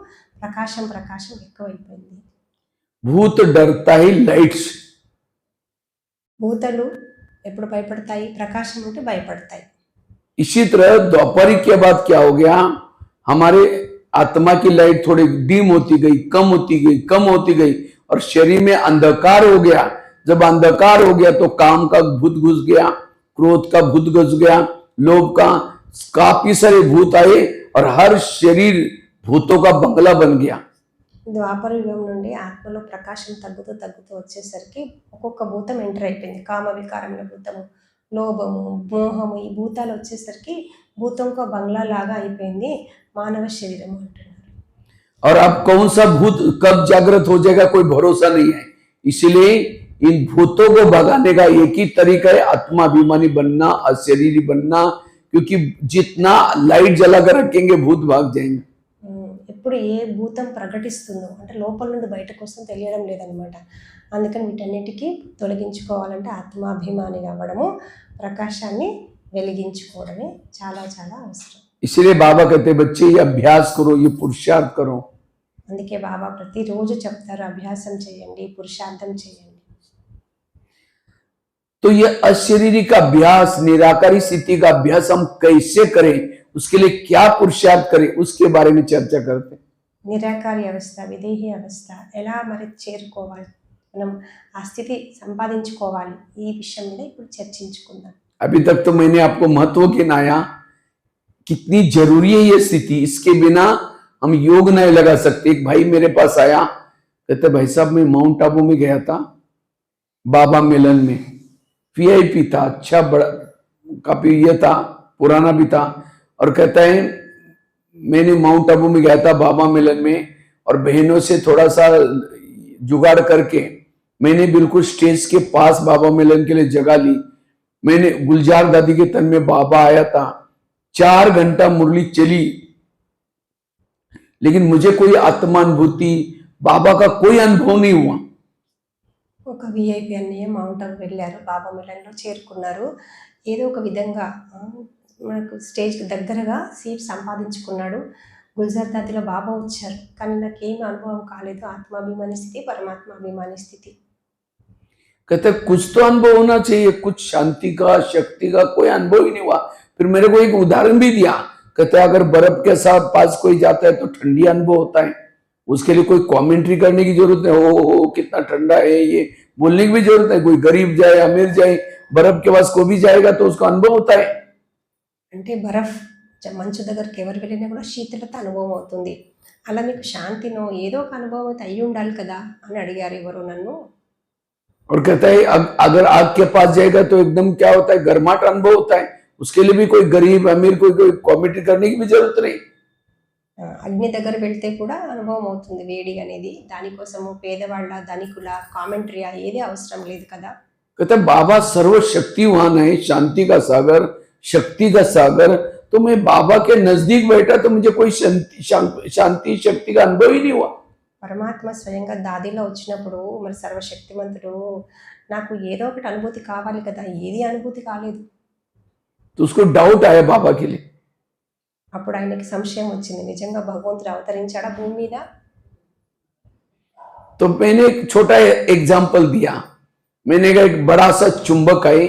ప్రకాశం ఎక్కువైపోయింది. भूत डरता ही लाइट से। భూతాలు ఎప్పుడు భయపడతాయి? ప్రకాశం ఉంటే భయపడతాయి. इसी तरह द्वापरिक के बाद क्या हो गया, हमारे आत्मा की लाइट थोड़ी डिम होती गई, कम होती गई और शरीर में अंधकार हो गया। जब अंधकार हो गया तो काम का भूत घुस गया, क्रोध का भूत घुस गया, लोभ का, काफी सारे भूत आए और हर शरीर भूतों का बंगला बन गया। ద్వాపర యుగం నుండి ఆత్మలో ప్రకాశం తగ్గుతూ వచ్చేసరికి ఒక్కొక్క భూతం ఎంటర్ అయిపోయింది. కామ వికారముల భూతము, లోభము, మోహము, ఈ భూతాలు వచ్చేసరికి భూతంకో బంగ్లా లాగా అయిపోయింది మానవ శరీరం అంటున్నారు. और अब कौन सा भूत कब जागृत हो जाएगा कोई भरोसा नहीं है। इसलिए इन भूतों को भगाने का एक ही तरीका है, आत्माभिमानी बनना, अशरीरी बनना, क्योंकि जितना लाइट जला कर रखेंगे भूत भाग जाएंगे। ఎప్పుడు ఏ భూతం ప్రకటిస్తుందో అంటే లోపల నుండి బయటకు వస్తుందో తెలియడం లేదనమాట. అందుకని వీటన్నిటికీ తొలగించుకోవాలంటే ఆత్మాభిమానిగా అవ్వడము, ప్రకాశాన్ని వెలిగించుకోవడమే చాలా అవసరం. इसलिए बाबा कहते बच्चे ये अभ्यास करो, ये पुरुषार्थ करो। అందుకే బాబా ప్రతిరోజు చెప్తారు అభ్యాసం చేయండి, పురుషార్థం చేయండి. तो ये अशरीरी का अभ्यास, निराकारी स्थिति का अभ्यास हम कैसे करें, उसके लिए क्या पुरुषार्थ करें, उसके बारे में चर्चा करते हैं। నిరాకారి అవస్థ, విదేహీ అవస్థ ఎలా మరి చేరుకోవాలి, మనం ఆ స్థితి సంపాదించుకోవాలి, ఈ విషయం మీద ఇప్పుడు చర్చించుకుందాం. अभी तक तो मैंने आपको महत्व गिनाया, कितनी जरूरी है ये स्थिति, इसके बिना हम योग नहीं लगा सकते। एक भाई मेरे पास आया, कहते भाई साहब मैं माउंट आबू में गया था, बाबा मिलन में, वीआईपी था, अच्छा बड़ा काफी ये था, पुराना भी था, और कहता है मैंने माउंट आबू में गया था बाबा मिलन में, और बहनों से थोड़ा सा जुगाड़ करके मैंने बिल्कुल स्टेज के पास बाबा मिलन के लिए जगह ली। मैंने गुलजार दादी के तन में बाबा आया था, 4 घंटा मुरली चली, लेकिन मुझे कोई आत्मानुभूति, बाबा का कोई अनुभव नहीं हुआ। ఒక విఐపి అన్నయ్య మౌంట్ ఆబు వెళ్ళారు, బాబా మిలన్లో చేరుకున్నారు. ఏదో ఒక విధంగా మనకు స్టేజ్కి దగ్గరగా సీట్ సంపాదించుకున్నాడు. గుల్జార్ దాదిలో బాబా వచ్చారు, కానీ నాకేమీ అనుభవం కాలేదు. ఆత్మాభిమాని స్థితి, పరమాత్మాభిమాని స్థితి. कहते कुछ तो अनुभव होना चाहिए, कुछ शांति का, शक्ति का कोई अनुभव ही नहीं हुआ। फिर मेरे को एक उदाहरण भी दिया, कहते अगर बर्फ के साथ पास कोई जाता है तो ठंडी अनुभव होता है, उसके लिए कोई कमेंट्री करने की जरूरत है, ओ कितना ठंडा है, ये बोलने की भी जरूरत है। कोई गरीब जाए, अमीर जाए, बर्फ के पास कोई भी जाएगा तो उसका अनुभव होता है। అంటే బరఫ్ మంచు దగ్గరికి ఎవరు వెళ్ళినా కూడా శీతలత అనుభవం అవుతుంది. అలా మీకు శాంతినో ఏదో ఒక అనుభవం అయితే అయ్యి ఉండాలి కదా అని అడిగారు ఎవరు నన్ను. और कहता है अगर आग के पास जाएगा तो एकदम क्या होता है, गर्माहट अनुभव होता है। उसके लिए भी कोई गरीब अमीर कोई कमेंट्री करने की भी जरूरत नहीं। అగ్ని దగ్గర వెళ్తే కూడా అనుభవం అవుతుంది వేడి అనేది. దానికోసము పేదవాళ్ళ, ధనికుల కామెంటరీయా ఏది అవసరం లేదు కదా. कहता बाबा सर्वशक्तिवान है, शांति का सागर, शक्ति का सागर। तो मैं बाबा के नजदीक बैठा तो मुझे कोई शांति शक्ति का अनुभव ही नहीं हुआ। పరమాత్మ స్వయంగా దాదిలో వచ్చినప్పుడు మరి సర్వశక్తిమంతుడు, నాకు ఏదో ఒకటి అనుభూతి కావాలి కదా, ఏది అనుభూతి కాలేదు. तो उसको डाउट आया बाबा के लिए। అప్పుడు ఆయనకి సంశయం వచ్చింది, నిజంగా భగవంతుడు అవతరించాడా భూమి మీద? तो मैंने एक छोटा एग्जाम्पल दिया। मैंने कहा एक बड़ा सा चुंबक है,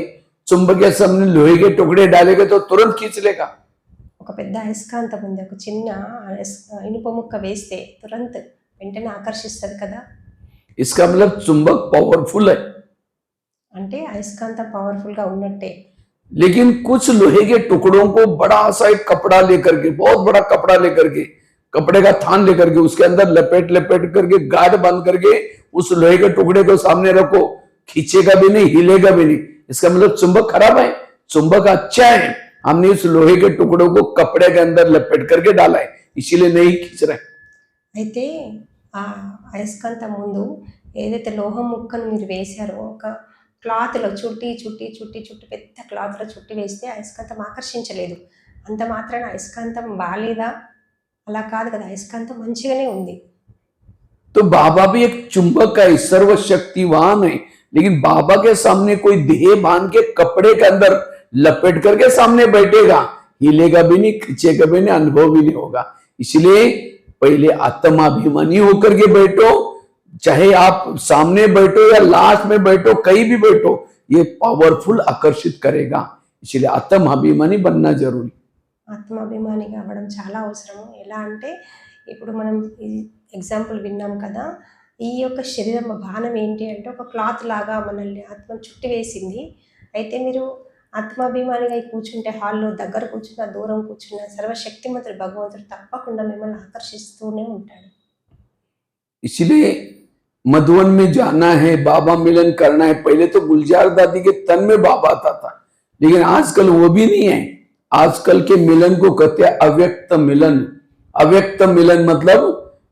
चुंबक के सामने लोहे के टुकड़े डालेगा तो तुरंत खींच लेगा। ఒక పెద్ద అయస్కాంతం ఉంది, ఒక చిన్న ఇనుప ముక్క వేస్తే తురంత్ వెంటనే ఆకర్షిస్తుంది కదా. इसका मतलब चुंबक पावरफुल है, అంటే అయస్కాంతం పవర్ఫుల్ గా ఉన్నట్టే. लेकिन कुछ लोहे के टुकड़ों को बड़ा सा एक कपड़ा लेकर के, बहुत बड़ा कपड़ा लेकर के, कपड़े का थान लेकर के उसके अंदर लपेट करके गांठ बांध करके उस लोहे के टुकड़े को सामने रखो, खींचेगा भी नहीं, हिलेगा भी नहीं। इसका मतलब चुंबक खराब है, चुंबक अच्छा है। हमने उस लोहे के टुकड़ों को कपड़े के अंदर लपेट करके डाला है, इसीलिए नहीं खींच रहे। అయితే ఆ అయస్కాంతం ముందు ఏదైతే లోహం ముక్కను మీరు వేశారో ఒక క్లాత్లో చుట్టి పెద్ద క్లాత్లో చుట్టి వేస్తే అయస్కాంతం ఆకర్షించలేదు. అంత మాత్రాన అయస్కాంతం బాలేదా? అలా కాదు కదా, అయస్కాంతం మంచిగానే ఉంది. तो बाबा भी एक चुंबक है, सर्वशक्तिवान है, लेकिन बाबा के सामने कोई देह बांध के कपड़े के अंदर लपेट करके सामने बैठेगा, हिलेगा भी नहीं, खींचेगा भी नहीं, अनुभव भी नहीं होगा। इसलिए पहले आत्माभिमानी होकर के बैठो, चाहे आप सामने बैठो या लास्ट में बैठो, कहीं भी बैठो, ये पावरफुल आकर्षित करेगा। इसलिए आत्माभिमानी बनना जरूरी। ఆత్మాభిమానిగా అవ్వడం చాలా అవసరము. ఎలా అంటే ఇప్పుడు మనం ఈ ఎగ్జాంపుల్ విన్నాం కదా, ఈ యొక్క శరీరం బాణం ఏంటి అంటే ఒక క్లాత్ లాగా మనల్ని ఆత్మను చుట్టి వేసింది. అయితే మీరు ఆత్మాభిమానిగా అయి కూర్చుంటే హాల్లో దగ్గర కూర్చున్నా, దూరం కూర్చున్నా సర్వశక్తిమంతుడు భగవంతుడు తప్పకుండా మిమ్మల్ని ఆకర్షిస్తూనే ఉంటాడు. इसलिए मधुवन में जाना है, बाबा मिलन करना है। पहले तो गुलजार दादी के तन में बाबा आता था, लेकिन आजकल वो भी नहीं है। आजकल के मिलन को कहते हैं अव्यक्त मिलन। अव्यक्त मिलन मतलब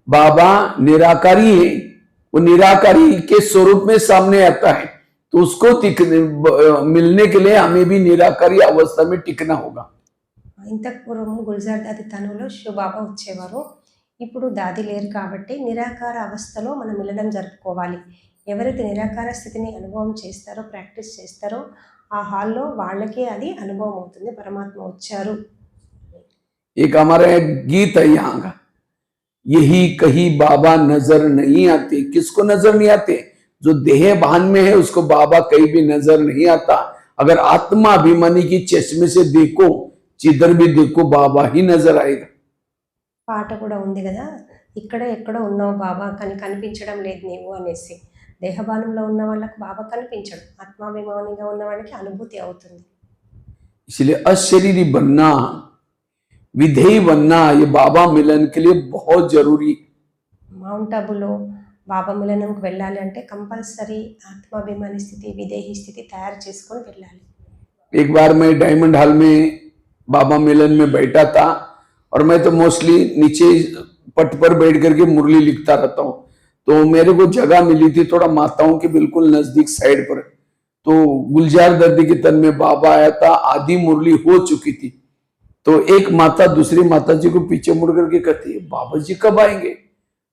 बाबा निराकारी है, वो निराकारी के स्वरूप में सामने आता है, तो उसको मिलने के लिए हमें भी निराकारी अवस्था में टिकना होगा। ఇంతకు పూర్వము గుల్జార్ దాది తనులో శివబాబా వచ్చేవారు. ఇప్పుడు దాది లేరు కాబట్టి నిరాకార అవస్థలో మనం మిలనం జరుపుకోవాలి. ఎవరైతే నిరాకార స్థితిని అనుభవం చేస్తారో, ప్రాక్టీస్ చేస్తారో, ఆ హాల్లో వాళ్ళకే అది అనుభవం అవుతుంది, పరమాత్మ వచ్చారు. एक हमारा एक गीत है यहाँ का, यही कहीं बाबा नजर नहीं आते। किसको नजर नहीं आते? जो देह भान में है उसको बाबा कहीं भी नजर नहीं आता। अगर आत्मा अभिमानी की चश्मे से देखो, जिधर भी देखो, बाबा ही नजर आएगा। పాట కూడా ఉంది కదా, ఇక్కడ ఎక్కడో ఉన్నావు బాబా కానీ కనిపించడం లేదు నీవు అనేసి. దేహబానంలో ఉన్న వాళ్ళకి బాబా కనిపించడు, ఆత్మాభిమానిగా ఉన్న వాళ్ళకి అనుభూతి అవుతుంది. इसलिए अशरीरी बनना, विधेयी बनना, ये बाबा मिलन के लिए बहुत जरूरी। మౌంట్ అబులో బాబా మిలనంకి వెళ్ళాలి అంటే కంపల్సరీ ఆత్మాభిమాని స్థితి, విదేహీ స్థితి తయారు చేసుకొని వెళ్ళాలి. एक बार मैं डायमंड हॉल में बाबा मिलन में बैठा था, और मैं तो मोस्टली नीचे पट पर बैठ करके मुरली लिखता रहता हूँ। तो मेरे को जगह मिली थी थोड़ा माताओं के बिल्कुल नजदीक साइड पर, तो गुलजार दादी के तन में बाबा आया था, आधी मुरली हो चुकी थी। तो एक माता दूसरी माता जी को पीछे मुड़ करके कहती है, बाबा जी कब आएंगे?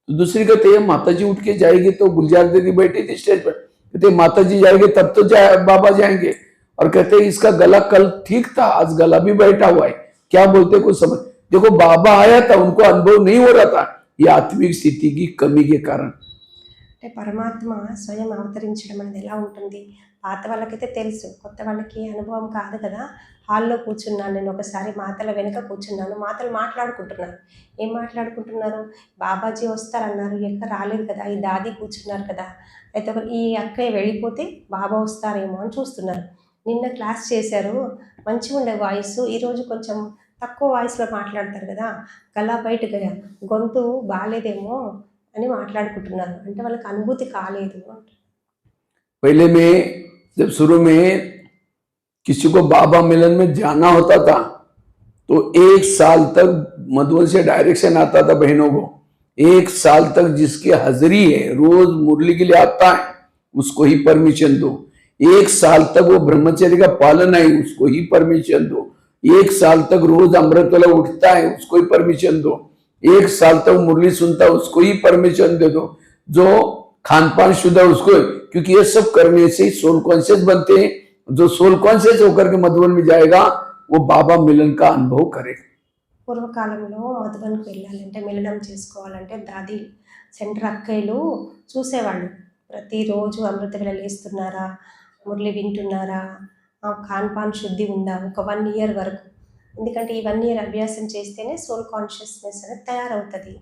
तो दूसरी कहती है, माता जी उठ के जाएगी। तो गुलजार दादी बैठी थी स्टेज पर, कहते माता जी जाएंगे तब तो बाबा जाएंगे। और कहते इसका गला कल ठीक था, आज गला भी बैठा हुआ है, क्या बोलते कुछ समझ। देखो बाबा आया था, उनको अनुभव नहीं हो रहा था, ये आत्मिक स्थिति की कमी के कारण। అంటే పరమాత్మ స్వయం అవతరించడం అనేది ఎలా ఉంటుంది, పాత వాళ్ళకైతే తెలుసు, కొత్త వాళ్ళకి అనుభవం కాదు కదా. హాల్లో కూర్చున్నాను నేను, ఒకసారి మాతల వెనుక కూర్చున్నాను, మాతలు మాట్లాడుకుంటున్నారు. ఏం మాట్లాడుకుంటున్నారు? బాబాజీ వస్తారన్నారు, ఎక్కడ రాలేదు కదా, ఈ దాది కూర్చున్నారు కదా, అయితే ఈ అక్కయ్య వెళ్ళిపోతే బాబా వస్తారేమో అని చూస్తున్నారు. నిన్న క్లాస్ చేశారు, మంచిగా ఉండే వాయిస్, ఈరోజు కొంచెం తక్కువ వాయిస్లో మాట్లాడతారు కదా, గలా బయటకు గొంతు బాగాలేదేమో అని మాట్లాడుకుంటున్నారు. అంటే వాళ్ళకి అనుభూతి కాలేదు. पहले में जब शुरू में किसी को बाबा मिलन में जाना होता था, तो 1 साल तक मधुबन से डायरेक्शन आता था बहनों को, 1 साल तक जिसकी हाजिरी है, रोज मुरली के लिए आता है, उसको ही परमिशन दो। 1 साल तक वो ब्रह्मचर्य का पालन है, उसको ही परमिशन दो। 1 साल तक रोज अमृत वाला उठता है, उसको ही परमिशन दो। 1 साल तक मुरली सुनता है, उसको ही परमिशन दे दो। जो खान पान शुद्ध है उसको, क्योंकि ये सब करने से सोल कॉन्शियस बनते हैं। जो सोल कॉन्शियस होकर के मधुबन में जाएगा वो बाबा मिलन का अनुभव करेगा। పూర్వకాలంలో మధుబన్కి వెళ్ళాలంటే, మిలనం చేసుకోవాలంటే దాది సెంటర్ అక్కయ్యలు చూసేవాళ్ళు. ప్రతిరోజు అమృత వేళ లేస్తున్నారా, మురళి వింటున్నారా, ఖాన్ పాన్ శుద్ధి ఉందా, ఒక 1 ఇయర్ వరకు. ఎందుకంటే ఈ 1 ఇయర్ అభ్యాసం చేస్తేనే సోల్ కాన్షియస్నెస్ అనేది తయారవుతుంది.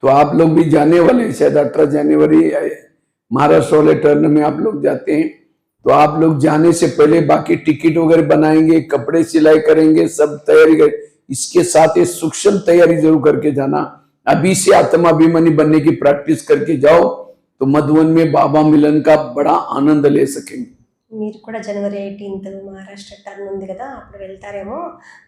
तो आप लोग भी जाने वाले हैं, शायद 18 जनवरी महाराष्ट्र वाले टर्न में आप लोग जाते हैं। तो आप लोग जाने से पहले बाकी टिकट वगैरह बनाएंगे, कपड़े सिलाई करेंगे, सब तैयारी करें। इसके साथ ये सूक्ष्म तैयारी जरूर करके जाना। अभी से आत्माभिमानी बनने की प्रैक्टिस करके जाओ, तो मधुबन में बाबा मिलन का बड़ा आनंद ले सकेंगे। మీరు కూడా జనవరి 18 మహారాష్ట్ర టర్న్ ఉంది కదా, అప్పుడు వెళ్తారేమో.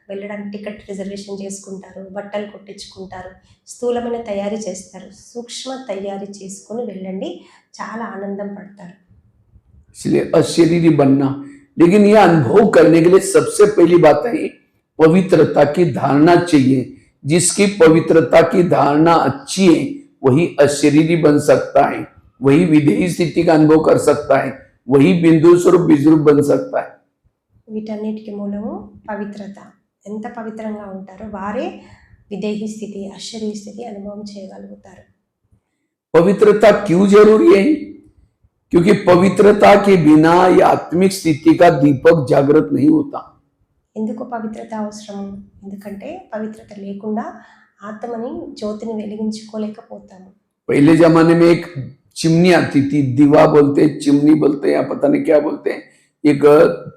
వెళ్ళడానికి టికెట్ రిజర్వేషన్ చేసుకుంటారు, బట్టలు కొట్టించుకుంటారు, స్థూలమైన తయారీ చేస్తారు. సూక్ష్మ తయారీ చేసుకొని వెళ్ళండి, చాలా ఆనందం పడతారు. इसलिए अशरीरी बनना, लेकिन ये अनुभव करने के लिए सबसे पहली बात है पवित्रता की धारणा चाहिए। जिसकी पवित्रता की धारणा अच्छी है वही अशरीरी बन सकता है, वही विधेयी स्थिति का अनुभव कर सकता है, वही बिंदु स्वरूप बीजरूप बन सकता है। వీటన్నిటికి మూలము పవిత్రత. ఎంత పవిత్రంగా ఉంటారో వారే విదేహీ స్థితి, అశరీర స్థితి అనుభవం చేయగలుగుతారు. पवित्रता क्यों जरूरी है? क्योंकि पवित्रता के बिना ये आत्मिक स्थिति का दीपक जागृत नहीं होता। ఎందుకు పవిత్రత అవసరం? ఎందుకంటే పవిత్రత లేకుండా ఆత్మని జ్యోతిని వెలిగించుకోలేకపోతాము. पहले जमाने में एक चिमनी आती थी, दीवा बोलते, चिमनी बोलते, या पता नहीं क्या बोलते हैं। एक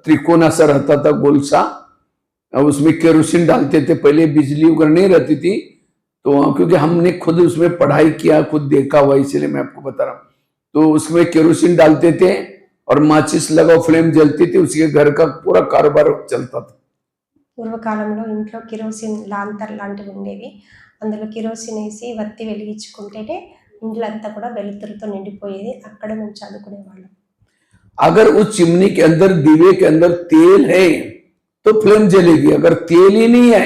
त्रिकोण सा रहता था गोल सा, और उसमें केरोसिन डालते थे। पहले बिजली वगैरह नहीं रहती थी, तो क्योंकि हमने खुद उसमें पढ़ाई किया, खुद देखा हुआ, इसलिए मैं आपको बता रहा हूँ। तो उसमें केरोसिन डालते थे और माचिस लगाओ, फ्लेम जलती थी, उसके घर का पूरा कारोबार चलता था। పూర్వకాలంలో ఇంట్లో కిరోసిన్ లాంతర్ లాంటివి ఉండేవి. అందులో కిరోసిన్ వేసి వత్తి వెలిగించుకుంటేనే ఇండ్లంతా కూడా వెలుతురుతో నిండిపోయేది. అక్కడ మేము చదువుకునేవాళ్ళం. अगर उस चिमनी के अंदर, दीवे के अंदर तेल है तो फ्लेम जलेगी। अगर तेल ही नहीं है,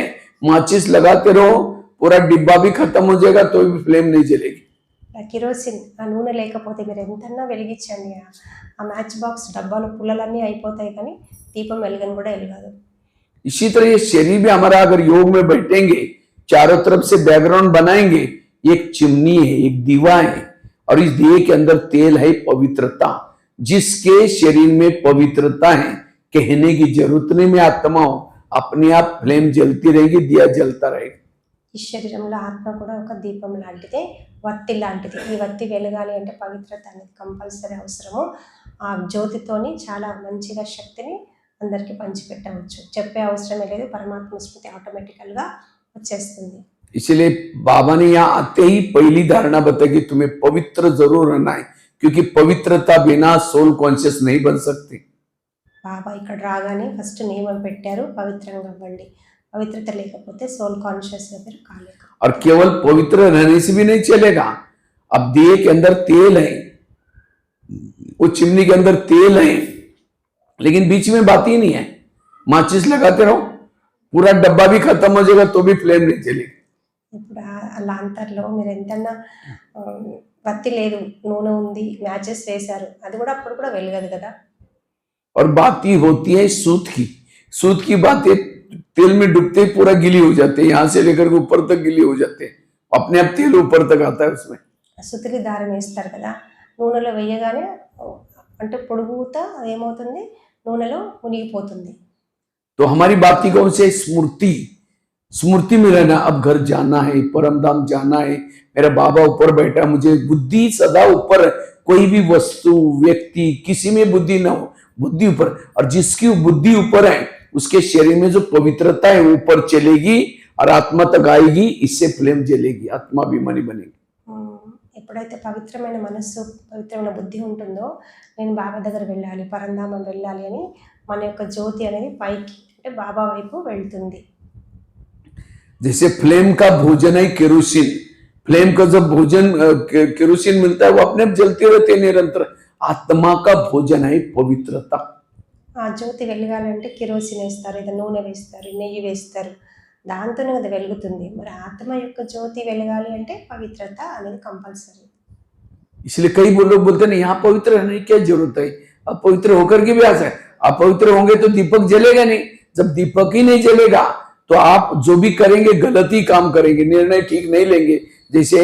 माचिस लगाते रहो, पूरा डिब्बा भी खत्म हो जाएगा तो भी फ्लेम नहीं जलेगी। కిరోసిన్ ఆ నూనె లేకపోతే మీరు ఎంతన్నా వెలిగించండి, ఆ మ్యాచ్ బాక్స్ డబ్బాలో పుల్లలన్నీ అయిపోతాయి కానీ దీపం వెలగని కూడా వెలగదు. इसी तरह ये शरीर भी हमारा, अगर योग में बैठेंगे, चारों तरफ से बैकग्राउंड बनाएंगे, एक चिमनी है, एक दीवा है, और इस दिए के अंदर तेल है पवित्रता। जिसके शरीर में पवित्रता है, कहने की जरूरत नहीं में आत्मा हो, अपने आप फ्लेम जलती रहेगी, दिया जलता रहेगा। ఈ శరీరంలో ఆత్మ కూడా ఒక దీపం లాంటిదే, వత్తి లాంటిది. ఈ వత్తి వెలగాలి అంటే పవిత్రత అనేది కంపల్సరీ అవసరము. ఆ జ్యోతితోని చాలా మంచిగా శక్తిని అందరికీ పంచిపెట్టవచ్చు. చెప్పే అవసరమే లేదు, పరమాత్మ స్మృతి ఆటోమేటికల్గా వచ్చేస్తుంది. इसलिए बाबा ने यहाँ आते ही पहली धारणा बताई कि तुम्हें पवित्र जरूर रहना है, क्योंकि पवित्रता बिना सोल कॉन्शियस नहीं बन सकती। బాబా ఇక్కడ రాగానే ఫస్ట్ నియమం పెట్టారు, పవిత్రంగా అవ్వండి. పవిత్రత లేకపోతే సోల్ కాన్షియస్గా మీరు కాలేక. और केवल पवित्र रहने से भी नहीं चलेगा। अब दिए के अंदर तेल है, वो चिमनी के अंदर तेल है, लेकिन बीच में बात ही नहीं है। माचिस लगाते रहो, पूरा डब्बा भी खत्म हो जाएगा तो भी फ्लेम नहीं चलेगी। ఇప్పుడు ఆ లాంతర్లో మీరు ఎంతన్నా వత్తి లేదు, నూనె ఉంది, మ్యాచెస్ వేశారు, అది కూడా అప్పుడు కూడా వెలగదు కదా. और बात ही होती है सूत की। सूत की बातें तेल में डूबते ही पूरा गीली हो जाते हैं, यहां से लेकर के ऊपर तक गीली हो जाते हैं, अपने आप तेल ऊपर तक आता है उसमें। సుతిలి దారం వేస్తారు కదా, నూనెలో వేయగానే అంటే పొడుగుతా ఏమవుతుంది, నూనెలో మునిగిపోతుంది. तो हमारी बात की कौन से स्मृति, स्मृति में रहना। अब घर जाना है, परम धाम जाना है, मेरा बाबा ऊपर बैठा, मुझे बुद्धि सदा ऊपर, कोई भी वस्तु, व्यक्ति, किसी में बुद्धि ना हो, बुद्धि ऊपर। और जिसकी बुद्धि ऊपर है उसके शरीर में जो पवित्रता है ऊपर चलेगी और आत्मा तक आएगी, इससे फ्लेम जलेगी, आत्मा अभिमानी बनेगी। ఎప్పుడైతే పవిత్రమైన మనస్సు, పవిత్రమైన బుద్ధి ఉంటుందో, నేను బాబా దగ్గర వెళ్ళాలి, పరంధామం వెళ్ళాలి అని మన యొక్క జ్యోతి అనేది పైకి అంటే బాబా వైపు వెళ్తుంది. जैसे फ्लेम का भोजन है केरोसिन, फ्लेम का जब भोजन केरोसिन मिलता है वो अपने आप जलते रहते हैं निरंतर। आत्मा का भोजन है पवित्रता। ఆ జ్యోతి వెలగాలంటే కిరోసిన్ వేస్తారు, ఏదో నూనె వేస్తారు, నెయ్యి వేస్తారు, దాంతోనే అది వెలుగుతుంది. మరి ఆత్మ యొక్క జ్యోతి వెలగాలి అంటే పవిత్రత అనేది కంపల్సరీ. इसलिए कई लोग बोलते हैं यहाँ पवित्र रहने की क्या जरूरत है, अब पवित्र होकर के भी आ सकते। अपवित्र होंगे तो दीपक जलेगा नहीं। जब दीपक ही नहीं जलेगा तो आप जो भी करेंगे गलत ही काम करेंगे, निर्णय ठीक नहीं लेंगे। जैसे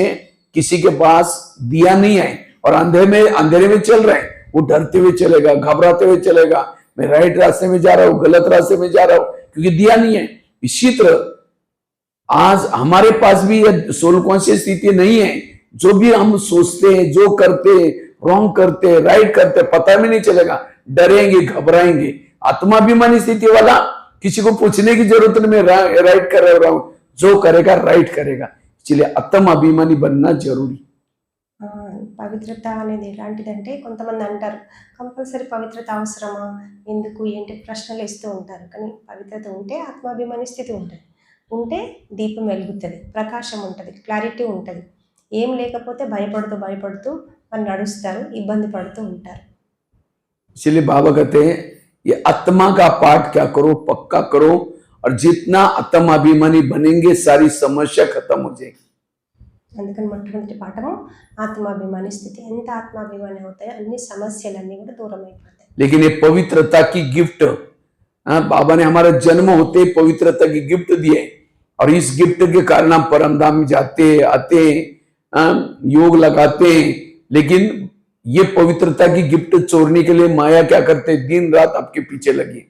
किसी के पास दिया नहीं है और अंधेरे में चल रहे हैं, वो डरते हुए चलेगा, घबराते हुए चलेगा, मैं राइट रास्ते में जा रहा हूँ, गलत रास्ते में जा रहा हूँ, क्योंकि दिया नहीं है। इसी तरह आज हमारे पास भी यह सोल कॉन्शियस स्थिति नहीं है। जो भी हम सोचते हैं, जो करते हैं, रॉन्ग करते हैं, राइट करते हैं, पता भी नहीं चलेगा, डरेंगे, घबराएंगे। आत्माभिमानी स्थिति वाला किसी को पूछने की जरूरत नहीं, मैं राइट कर रहा हूं, जो करेगा राइट करेगा। इसलिए आत्माभिमानी बनना जरूरी। పవిత్రత అనేది ఎలాంటిదంటే, కొంతమంది అంటారు కంపల్సరీ పవిత్రత అవసరమా, ఎందుకు, ఏంటి ప్రశ్నలు ఇస్తూ ఉంటారు. కానీ పవిత్రత ఉంటే ఆత్మాభిమాని స్థితి ఉంటుంది, ఉంటే దీపం వెలుగుతుంది, ప్రకాశం ఉంటుంది, క్లారిటీ ఉంటుంది. ఏం లేకపోతే భయపడుతూ భయపడుతూ వాళ్ళు నడుస్తారు, ఇబ్బంది పడుతూ ఉంటారు. इसलिए बाबा कहते हैं ये आत्मा का पाठ क्या करो, पक्का करो, और जितना आत्माभिमानी बनेंगे सारी समस्या खत्म हो जाएगी। అందుకని మొట్టమొదటి పాఠము ఆత్మాభిమాని స్థితి. ఎంత ఆత్మాభిమాని అవుతాయో అన్ని సమస్యలన్నీ కూడా దూరం అయిపోతాయి. लेकिन ये पवित्रता की गिफ्ट, बाबा ने हमारा जन्म होते ही पवित्रता की गिफ्ट दिए और इस गिफ्ट के कारण हम परमधाम जाते आते योग लगाते हैं। लेकिन ये पवित्रता की गिफ्ट चोरने के लिए माया क्या करते, दिन रात आपके पीछे लगी।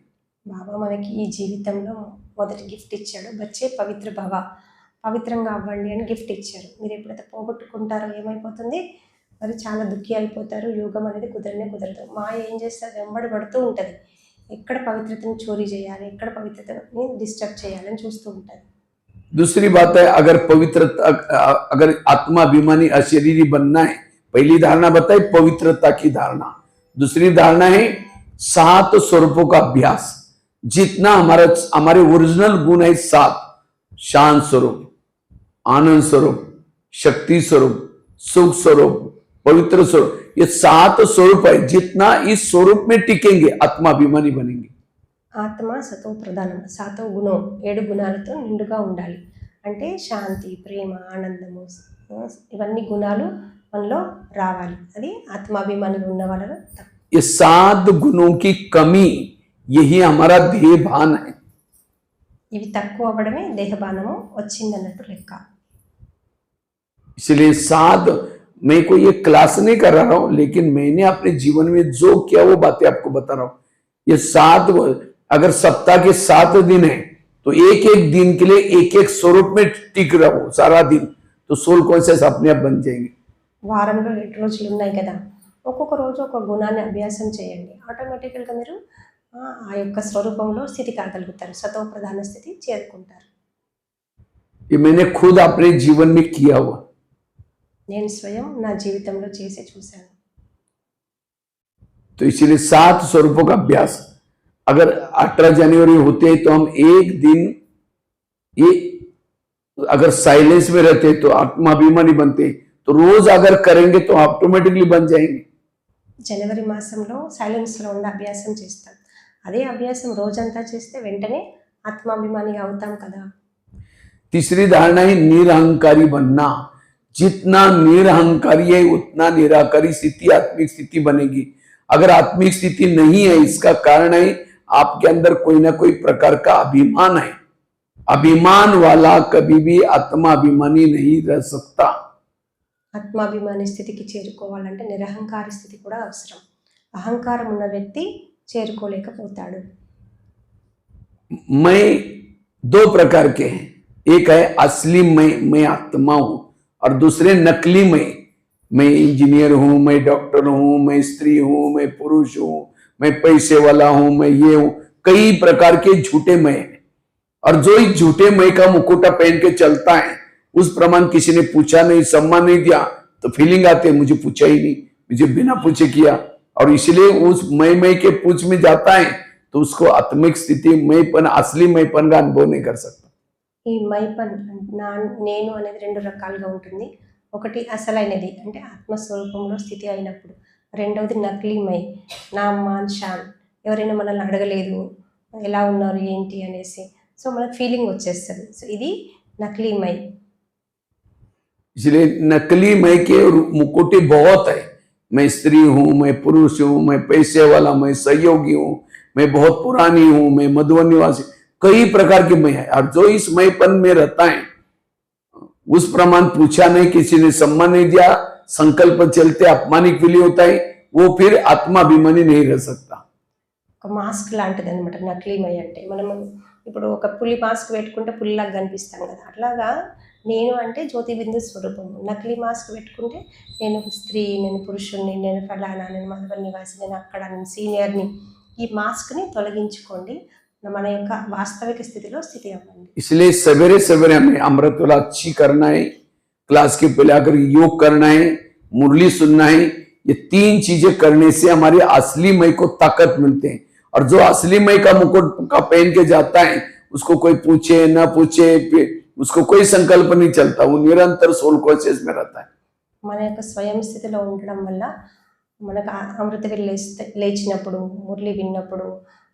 బాబా మనకి ఈ జీవితంలో మొదటి గిఫ్ట్ ఇచ్చాడు, బచ్చే పవిత్ర భవ, పవిత్రంగా అవ్వండి అని గిఫ్ట్ ఇచ్చారు. మీరు ఎప్పుడైతే పోగొట్టుకుంటారో ఏమైపోతుంది, మరి చాలా దుఃఖి అయిపోతారు. యోగం అనేది కుదరదు. మాయ ఏం చేస్తారు, వెంబడి పడుతూ ఉంటుంది. ఎక్కడ పవిత్రతను చోరీ చేయాలి, ఎక్కడ పవిత్రతని డిస్టర్బ్ చేయాలని చూస్తూ ఉంటుంది. दूसरी बात है, अगर पवित्रता, अगर आत्माभिमानी अशरीरी बनना है, पहली धारणा बताई पवित्रता की धारणा। दूसरी धारणा है 7 स्वरूपों का अभ्यास। जितना हमारे ओरिजिनल गुण है 7, शांत स्वरूप, आनंद स्वरूप, शक्ति स्वरूप, सुख स्वरूप, पवित्र स्वरूप, ये 7 स्वरूप है। जितना इस स्वरूप में टिकेंगे आत्माभिमानी बनेंगे। ఆత్మ సతో ప్రధానం, సాతో గుణం, 7 గుణాలతో నిండుగా ఉండాలి. అంటే శాంతి, ప్రేమ, ఆనందము, ఇవన్నీ గుణాలు మనలో రావాలి. అది ఆత్మాభిమాని ఉన్న వాళ్ళలో తక్కువ. ये 7 गुणों की कमी, यही हमारा देह भान है। ఇవి తక్కువ అవ్వడమే దేహబానము వచ్చిందన్నట్టు లెక్క. इसलिए 7, मैं को ये क्लास नहीं कर रहा हूं, लेकिन मैंने अपने जीवन में जो किया वो बातें आपको बता रहा हूं। ये 7, अगर सप्ताह के 7 दिन है तो एक एक दिन के लिए एक एक स्वरूप में टिक रहो सारा दिन, तो सोल कॉन्शियस अपने आप बन जाएंगे। వారంలో 7 రోజులు ఉన్నాయి కదా, ఒక్కొక్క రోజు ఒక గుణాన్ని అభ్యాసం చేయండి. ఆటోమేటికల్గా మీరు ఆ యొక్క స్వరూపంలో స్థితి కాగలుగుతారు, సతో ప్రధాన స్థితి చేరుకుంటారు. ये मैंने खुद अपने जीवन में किया हुआ। నేను స్వయం నా జీవితంలో చేసి చూశాను. तो इसीलिए 7 स्वरूपों का अभ्यास, अगर 18 जनवरी होते तो हम एक दिन ये अगर साइलेंस में रहते तो आत्माभिमानी बनते, तो रोज अगर करेंगे तो ऑटोमेटिकली बन जाएंगे। జనవరి మాసంలో సైలెన్స్లో ఉండి అభ్యాసం చేస్తాం. అదే అభ్యాసం రోజంతా చేస్తే వెంటనే ఆత్మాభిమానిగా అవుతాం కదా. तीसरी धारणा है निरहंकारी बनना। जितना निरहंकारी है उतना निराकारी स्थिति, आत्मिक स्थिति बनेगी। अगर आत्मिक स्थिति नहीं है, इसका कारण है आपके अंदर कोई ना कोई प्रकार का अभिमान है। अभिमान वाला कभी भी आत्माभिमानी नहीं रह सकता। ఆత్మాభిమాని స్థితికి చేరుకోవాలంటే నిరహంకార స్థితి కూడా అవసరం. అహంకారం ఉన్న వ్యక్తి చేరుకోలేకపోతాడు. मैं 2 प्रकार के हैं, एक है असली मैं आत्मा हूं, और दूसरे नकली मैं इंजीनियर हूं, मैं डॉक्टर हूं, मैं स्त्री हूं, मैं पुरुष हूं, मैं पैसे वाला हूं, मैं ये हूं। कई प्रकार के झूठे मैं हैं, और जो इस झूठे मैं का मुकुटा पहन के चलता है, उस प्रमाण किसी ने पूछा नहीं, सम्मान नहीं दिया, तो फीलिंग आती है मुझे पूछा ही नहीं, मुझे बिना पूछे किया, और इसलिए उस मैं के पूछ में जाता है तो उसको आत्मिक स्थिति मैंपन, असली मैंपन का अनुभव नहीं कर सकता। ఈ మైపన్ నేను అనేది 2 రకాలుగా ఉంటుంది. ఒకటి అసలైనది అంటే ఆత్మస్వరూపంలో స్థితి అయినప్పుడు, రెండవది నకిలీ మై, నా మాన్ షాన్, ఎవరైనా మనల్ని అడగలేదు ఎలా ఉన్నారు ఏంటి అనేసి, సో మనకు ఫీలింగ్ వచ్చేస్తుంది. సో ఇది నకిలీ మై. इसलिए नकली मैं के मुकुटे बहुत है। मैं स्त्री हूं, मैं पुरुष हूं, मैं पैसे वाला, मैं सहयोगी हूं, मैं बहुत पुरानी हूं, मैं मधुबन निवासी, कई प्रकार के मैं है। और जो इस मैंपन में रहता है उस प्रमाण पूछा नहीं, किसी ने सम्मान नहीं दिया, संकल्प चलते अपमानिक फील होता है, वो फिर आत्माभिमानी नहीं रह सकता। ఒక మాస్క్ లాంటిది అనమాట నకిలీ మై అంటే. మనం ఇప్పుడు ఒక పులి మాస్క్ పెట్టుకుంటే పులిలాగా కనిపిస్తాం కదా, అట్లాగా నేను అంటే జ్యోతి బిందు స్వరూపము. నకిలీ మాస్క్ పెట్టుకుంటే నేను ఒక స్త్రీ, నేను పురుషుణ్ణి, నేను ఫలానా, నేను మధుబన్ నివాసి, నేను అక్కడ, నేను సీనియర్ని. ఈ మాస్క్ని తొలగించుకోండి, మన యొక్క వాస్తవిక స్థితిలో స్థితి అవ్వండి. इसलिए सवेरे सवेरे हमें अमृत वाला अच्छी करना है, क्लास के पहले आकर योग करना है, मुरली सुनना है। ये 3 चीजें करने से हमारे असली मय को ताकत मिलते हैं। और जो असली मय का मुकुट का पहन के जाता है, उसको कोई पूछे ना पूछे, उसको कोई संकल्प नहीं चलता, वो निरंतर सोल कॉन्शियस में रहता है। మన యొక్క స్వయం స్థితిలో ఉండడం వల్ల మనకు అమృత వేళ లేచినప్పుడు, మురళి విన్నప్పుడు,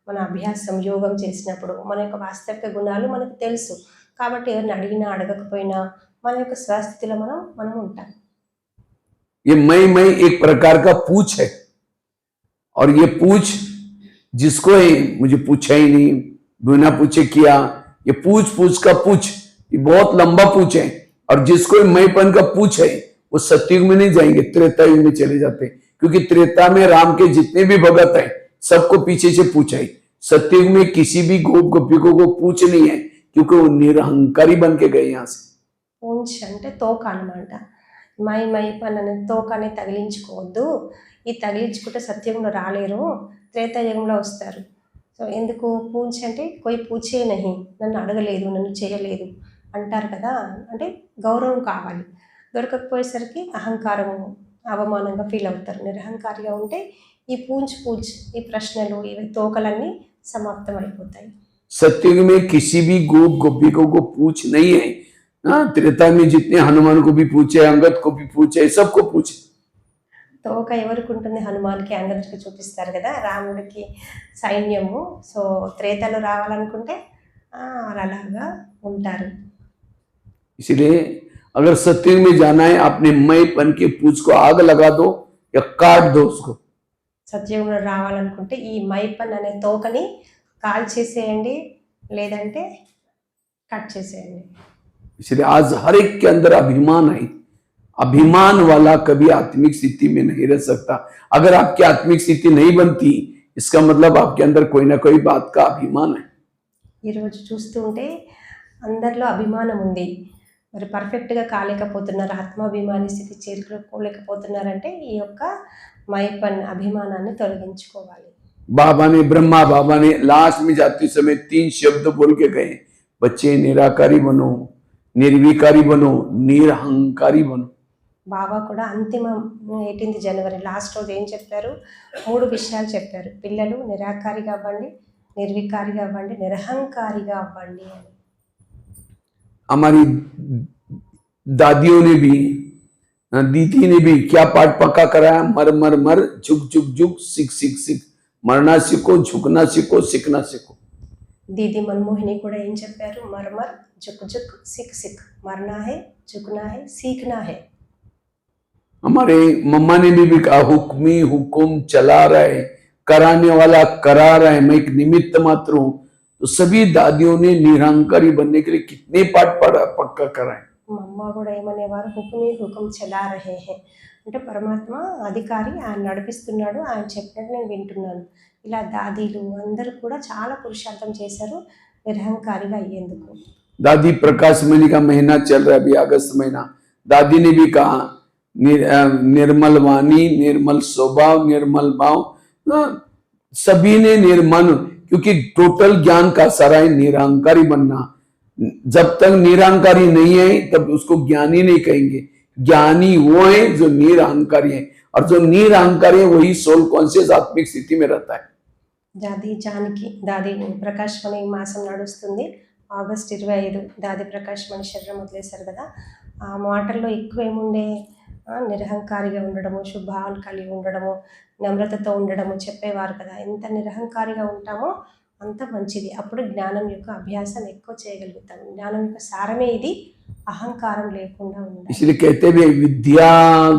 మన అభ్యాసం యోగం చేసినప్పుడు మన యొక్క వాస్తవిక గుణాలు మనకు తెలుసు కాబట్టి ఎవరిని అడిగినా అడగకపోయినా మన యొక్క స్వస్థితిలో మనం ఉంటాం. ये मैं एक प्रकार का पूछ है, और ये पूछ जिसको है मुझे पूछा ही नहीं, बिना पूछे किया, ये पूछ का पूछ, ये बहुत लंबा पूछ है. और जिसको मैंपन का पूछ है वो सतयुग में नहीं जाएंगे, त्रेता युग में चले जाते हैं, क्योंकि त्रेता में राम के जितने भी भगत हैं सबको पीछे से पूछा है. सतयुग में किसी भी गोप गोपिकों को पूछ नहीं है, क्योंकि वो निरहंकारी बन के गए यहाँ से. పూంచ్ అంటే తోక అనమాట. మై పని అనే తోక అనేది తగిలించుకోవద్దు. ఈ తగిలించుకుంటే సత్యుగంలో రాలేరు, త్రేతాయుగంలో వస్తారు. సో ఎందుకు పూంచ్ అంటే కొయి పూచే నహి, నన్ను అడగలేదు, నన్ను చేయలేదు అంటారు కదా, అంటే గౌరవం కావాలి. దొరకకపోయేసరికి అహంకారము అవమానంగా ఫీల్ అవుతారు. నిరహంకారిగా ఉంటే ఈ పూంచ్ ఈ ప్రశ్నలు ఇవి తోకలన్నీ సమాప్తం అయిపోతాయి. सतयुग में किसी भी गोप गोपिकों को पूछ नहीं है. त्रेता में जितने हनुमान को भी पूछे, अंगद को भी पूछे, सबको पूछे. తోక ఎవరికి ఉంటుంది? హనుమాన్కి, అంగదుడికి చూపిస్తారు కదా, రాముడికి సైన్యము. సో త్రేతలు రావాలనుకుంటే అలాగా ఉంటారు. इसलिए अगर सतयुग में जाना है, अपने मैपन के पूछ को आग लगा दो या काट दो उसको. సత్యుగంలో రావాలనుకుంటే ఈ మైపన్ అనే తోకని కాల్ చేసేయండి, లేదంటే కట్ చేసేయండి. इसलिए आज हर एक के अंदर अभिमान है. अभिमान वाला कभी आत्मिक स्थिति में नहीं रह सकता. अगर आपकी आत्मिक स्थिति नहीं बनती, इसका मतलब आपके अंदर कोई ना कोई बात का अभिमान है. ఈరోజు చూస్తూ ఉంటే అందరిలో అభిమానం ఉంది, మరి పర్ఫెక్ట్గా కాలేకపోతున్నారు, ఆత్మాభిమాని స్థితి చేరుకోలేకపోతున్నారంటే ఈ యొక్క మైపన్ అభిమానాన్ని తొలగించుకోవాలి. ब्रह्मा बाबा ने लास्ट में जाते समय 3 शब्द बोल के गए, बच्चे निराकारी बनो, निर्विकारी बनो, निरहंकारी बनो. బాబా కూడా అంతిమ 18 జనవరి లాస్ట్ రోజు ఏం చెప్పారు? 3 విషయాలు చెప్పారు. పిల్లలు నిరాకారిగా అవ్వండి, నిర్వికారిగా అవ్వండి, నిరహంకారిగా అవ్వండి అని. हमारी दादियों ने भी, दीदी ने भी क्या पाठ पक्का कराया? मर मर मर, झुक झुक झुक, सिख सिख सिख. मरना सीखो, झुकना सीखो, सीखना सीखो. दीदी मनमोहिनी కూడా ఏం చెప్పారు? మర్మర్ झुक झुक सिख सिख, मरना है, झुकना है, सीखना है. हमारे मम्मा ने भी कहा, हुक्मी हुकुम चला रहा है, कराने वाला करा रहा है, मैं एक निमित्त मात्र हूं. तो सभी दादियों ने निरहंकारी बनने के लिए कितने पाठ पक्का कराए. మమ్మ కూడా ఏమనేవారు? హుకుం చలా రహే హే, అంటే పరమాత్మ అధికారి, ఆయన నడిపిస్తున్నాడు, ఆయన చెప్పినట్టు నేను వింటున్నాను. ఇలా దాదీలు అందరూ కూడా చాలా పురుషార్థం చేశారు నిరహంకారిగా అయ్యేందుకు. दादी प्रकाश मणि का महीना चल रहा है अभी, अगस्त महीना. दादी ने भी कहा, निर्मल वाणी, निर्मल स्वभाव, निर्मल भाव, सभी ने निर्मल, क्योंकि टोटल ज्ञान का सारा है निरहंकारी बनना. जब तक निरहंकारी नहीं है तब उसको ज्ञानी नहीं कहेंगे. ज्ञानी वो है जो निरहंकारी है, और जो निरहंकारी है वही सोल कॉन्शियस आत्मिक स्थिति में रहता है. దాది జానకి, దాది ప్రకాశ్ మణి మాసం నడుస్తుంది. ఆగస్ట్ 25 దాది ప్రకాశ్ మణి శరీరం వదిలేశారు కదా. ఆ మాటల్లో ఎక్కువ ఏముండే? నిరహంకారిగా ఉండడము, శుభావాలు కలిగి ఉండడము, నమ్రతతో ఉండడము చెప్పేవారు కదా. ఎంత నిరహంకారిగా ఉంటామో అంత మంచిది. అప్పుడు జ్ఞానం యొక్క అభ్యాసాన్ని ఎక్కువ చేయగలుగుతాం. జ్ఞానం యొక్క సారమే ఇది, అహంకారం లేకుండా ఉండాలి. इसलिए कहते भी विद्या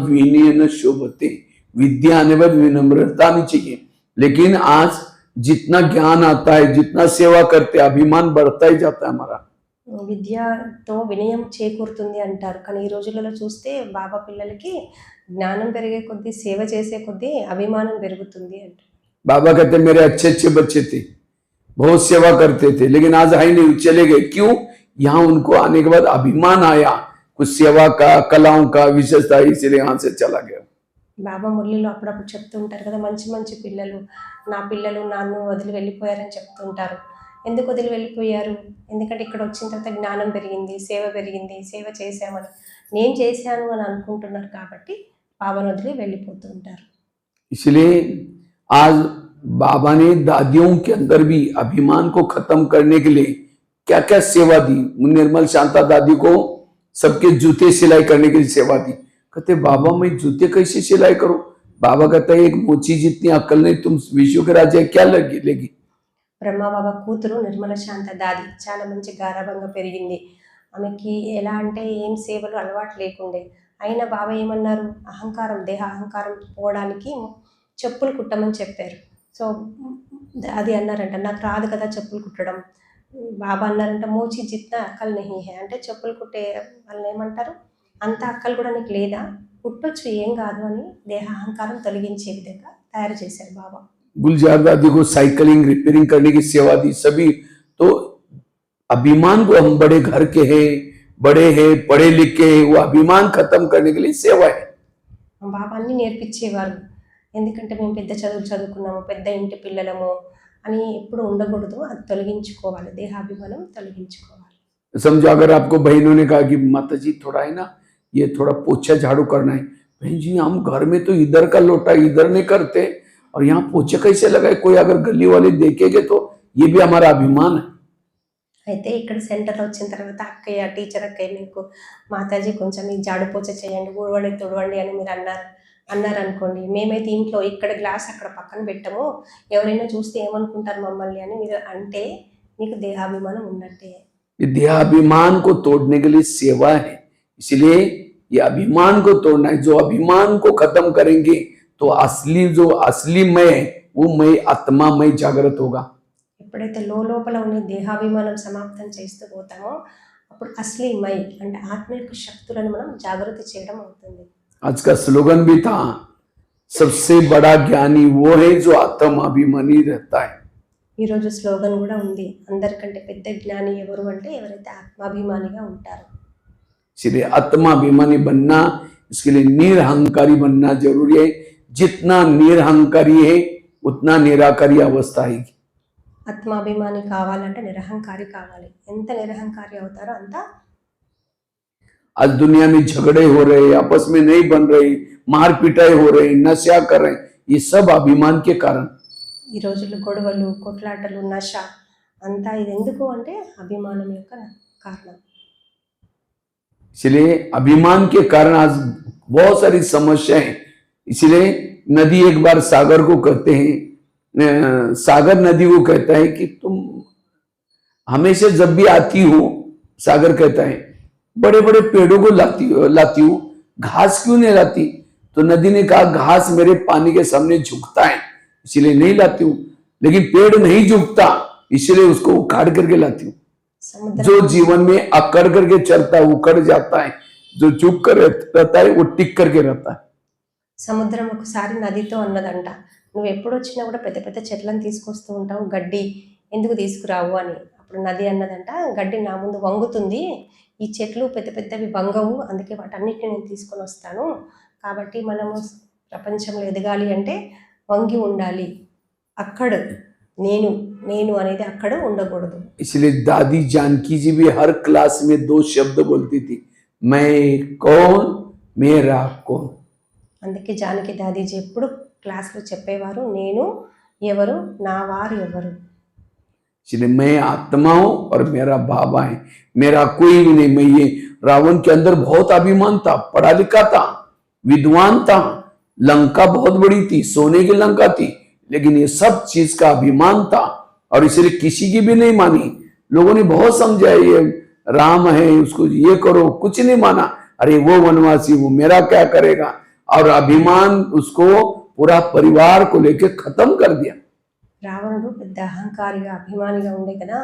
विनय न शोभते, विद्या आने बाद विनम्रता नहीं चाहिए. लेकिन आज जितना ज्ञान आता है, जितना सेवा करते, अभिमान बढ़ता ही जाता है हमारा. విద్యతో వినయం చేకూరుతుంది అంటారు, కానీ ఈ రోజులలో చూస్తే బాబా పిల్లలకి జ్ఞానం పెరిగే కొద్దీ, సేవ చేసే కొద్దీ అభిమానం పెరుగుతుంది అంటారు. बाबा कहते मेरे अच्छे अच्छे बच्चे थे, बहुत सेवा करते थे, लेकिन आज है नहीं, चले गए. क्यों? यहाँ उनको आने के बाद अभिमान आया, कुछ सेवा का, कलाओं का विशेषता, इसलिए यहाँ से चला गया. బాబా మురళిలో అప్పుడప్పుడు చెప్తూ ఉంటారు కదా, మంచి మంచి పిల్లలు, నా పిల్లలు నన్ను వదిలి వెళ్ళిపోయారని చెప్తుంటారు. ఎందుకు వదిలి వెళ్ళిపోయారు? ఎందుకంటే ఇక్కడ వచ్చిన తర్వాత జ్ఞానం పెరిగింది, సేవ పెరిగింది, సేవ చేశామని, నేను చేశాను అని అనుకుంటున్నారు కాబట్టి బాబాను వదిలి వెళ్ళిపోతూ ఉంటారు. इसलिए आज बाबा ने दादियों के अंदर भी अभिमान को खत्म करने के लिए क्या क्या सेवा दी. निर्मल शांता दादी को सबके जूते सिलाई करने के लिए सेवा दी. कहते बाबा मैं जूते कैसे सिलाई करूं? बाबा कहता है एक मोची जितनी अकल नहीं, तुम विश्व के राज्य क्या लेगी. బ్రహ్మబాబా కూతురు నిర్మల శాంత దాది చాలా మంచి గారాబంగా పెరిగింది. ఆమెకి ఎలా అంటే ఏం సేవలు అలవాటు లేకుండే. అయినా బాబా ఏమన్నారు, అహంకారం దేహ అహంకారం పోవడానికి చెప్పులు కుట్టమని చెప్పారు. సో అది అన్నారంట, నాకు రాదు కదా చెప్పులు కుట్టడం. బాబా అన్నారంట, మోచి జిత్నా అక్కల్ నహీ హై, అంటే చెప్పులు కుట్టే వాళ్ళని ఏమంటారు, అంత అక్కలు కూడా నీకు లేదా, కుట్టొచ్చు ఏం కాదు అని దేహ అహంకారం తొలగించే విధంగా తయారు చేశారు బాబా. गुलजार दादी को साइकिलिंग रिपेयरिंग करने की सेवा दी सभी। तो अभिमान को, हम बड़े घर के हैं, बड़े हैं, पढ़े लिखे हैं, वो अभिमान खत्म करने के लिए सेवा है। బాబా అన్నీ నేర్పించేవారు. ఎందుకంటే మేము పెద్ద చదువులు చదువుకున్నాము, పెద్ద ఇంటి పిల్లలము అని ఎప్పుడు ఉండకూడదు. అది తొలగించుకోవాలి, దేహాభిమానం తొలగించుకోవాలి. समझो अगर आपको बहनों ने कहा कि माता जी थोड़ा है ना, ये थोड़ा पोछा झाड़ू करना है, बहन जी हम घर में तो इधर का लोटा इधर नहीं करते और यहाँ पोछा कैसे लगाए, कोई अगर गली वाले देखेंगे तो ये भी हमारा अभिमान है। అయితే ఇక్కడ సెంటర్లో వచ్చిన తర్వాత అక్కయ్య, టీచర్ అక్కయ్య, నీకు మాతాజీ కొంచెం ఈ జాడు పోచ చేయండి, ఊడవండి తుడవండి అని మీరు అన్నారనుకోండి, మేమైతే ఇంట్లో ఇక్కడ గ్లాస్ అక్కడ పక్కన పెట్టము, ఎవరైనా చూస్తే ఏమనుకుంటారు మమ్మల్ని అని మీరు అంటే మీకు దేహాభిమానం ఉన్నట్టే. ये देहाभिमान को तोड़ने के लिए सेवा है, इसलिए ये अभिमान को तोड़ना है। जो अभिमान को खत्म करेंगे तो असली जो असली मैं, वो मैं आत्मा मैं जागृत होगा। ఎప్పుడైతే లోపల ఉన్న దేహాభిమానం సమాప్తం చేస్తూ పోతామో అప్పుడు అసలీ మై అంటే ఆత్మ యొక్క శక్తులను మనం జాగృతి చేయడం అవుతుంది. आज का स्लोगन भी था, सबसे बड़ा ज्ञानी वो है जो आत्माभिमानी रहता है। ఈరోజు స్లోగన్ కూడా ఉంది, అందరికంటే పెద్ద జ్ఞాని ఎవరు అంటే ఎవరైతే ఆత్మాభిమానిగా ఉంటారో. इसलिए आत्माभिमानी बनना, इसके लिए निरहंकारी बनना जरूरी है। जितना निरहंकारी है उतना निराकारी अवस्था आएगी। ఆత్మాభిమాని కావాలంటే నిరహంకారి కావాలి. ఎంత నిరహంకారి అవుతారో అంత. आज दुनिया में झगड़े हो रहे, आपस में नहीं बन रहे, मार पिटाई हो रहे, नशा कर रहे, ये सब अभिमान के कारण। ఈ రోజుల్లో గొడవలు, కొట్లాటలు, నశ అంతా ఇది ఎందుకు అంటే అభిమానం యొక్క కారణం. इसलिए अभिमान के कारण आज बहुत सारी समस्याएं। इसलिए नदी एक बार सागर को कहते हैं, सागर नदी को कहता है कि तुम हमेशा जब भी आती हो, सागर कहता है बड़े बड़े पेड़ों को लाती हूँ, घास क्यों नहीं लाती? तो नदी ने कहा घास मेरे पानी के सामने झुकता है इसलिए नहीं लाती हूँ, लेकिन पेड़ नहीं झुकता इसलिए उसको उखाड़ करके लाती हूँ। जो जीवन में अकड़ करके चलता है उखड़ जाता है, जो झुक कर रहता है वो टिक करके रहता है। సముద్రం ఒకసారి నదితో అన్నదంట, నువ్వు ఎప్పుడు వచ్చినా కూడా పెద్ద పెద్ద చెట్లను తీసుకొస్తూ ఉంటావు, గడ్డి ఎందుకు తీసుకురావు అని. అప్పుడు నది అన్నదంట, గడ్డి నా ముందు వంగుతుంది, ఈ చెట్లు పెద్ద పెద్దవి వంగవు, అందుకే వాటన్నిటిని నేను తీసుకొని వస్తాను. కాబట్టి మనము ప్రపంచంలో ఎదగాలి అంటే వంగి ఉండాలి, అక్కడ నేను నేను అనేది అక్కడ ఉండకూడదు. इसलिए दादी जानकी जी भी हर क्लास में 2 शब्द बोलती थी, मैं कौन, मेरा कौन। అందుకే జానకి దాదీజీ ఎప్పుడు క్లాస్లో చెప్పేవారు, నేను ఎవరు, నా వారు ఎవరు. इसलिए मैं आत्मा हूं और मेरा बाबा है, मेरा कोई भी नहीं। मैं ये रावण के अंदर बहुत अभिमान था, पढ़ा लिखा था, विद्वान था, लंका बहुत बड़ी थी, सोने की लंका थी, लेकिन ये सब चीज का अभिमान था और इसलिए किसी की भी नहीं मानी। लोगों ने बहुत समझाया ये राम है उसको ये करो, कुछ नहीं माना। अरे वो वनवासी, वो मेरा क्या करेगा, और अभिमान उसको पूरा परिवार को लेके खत्म कर दिया। రావణుడు పెద్ద అహంకారిగా అభిమానిగా ఉండే కదా,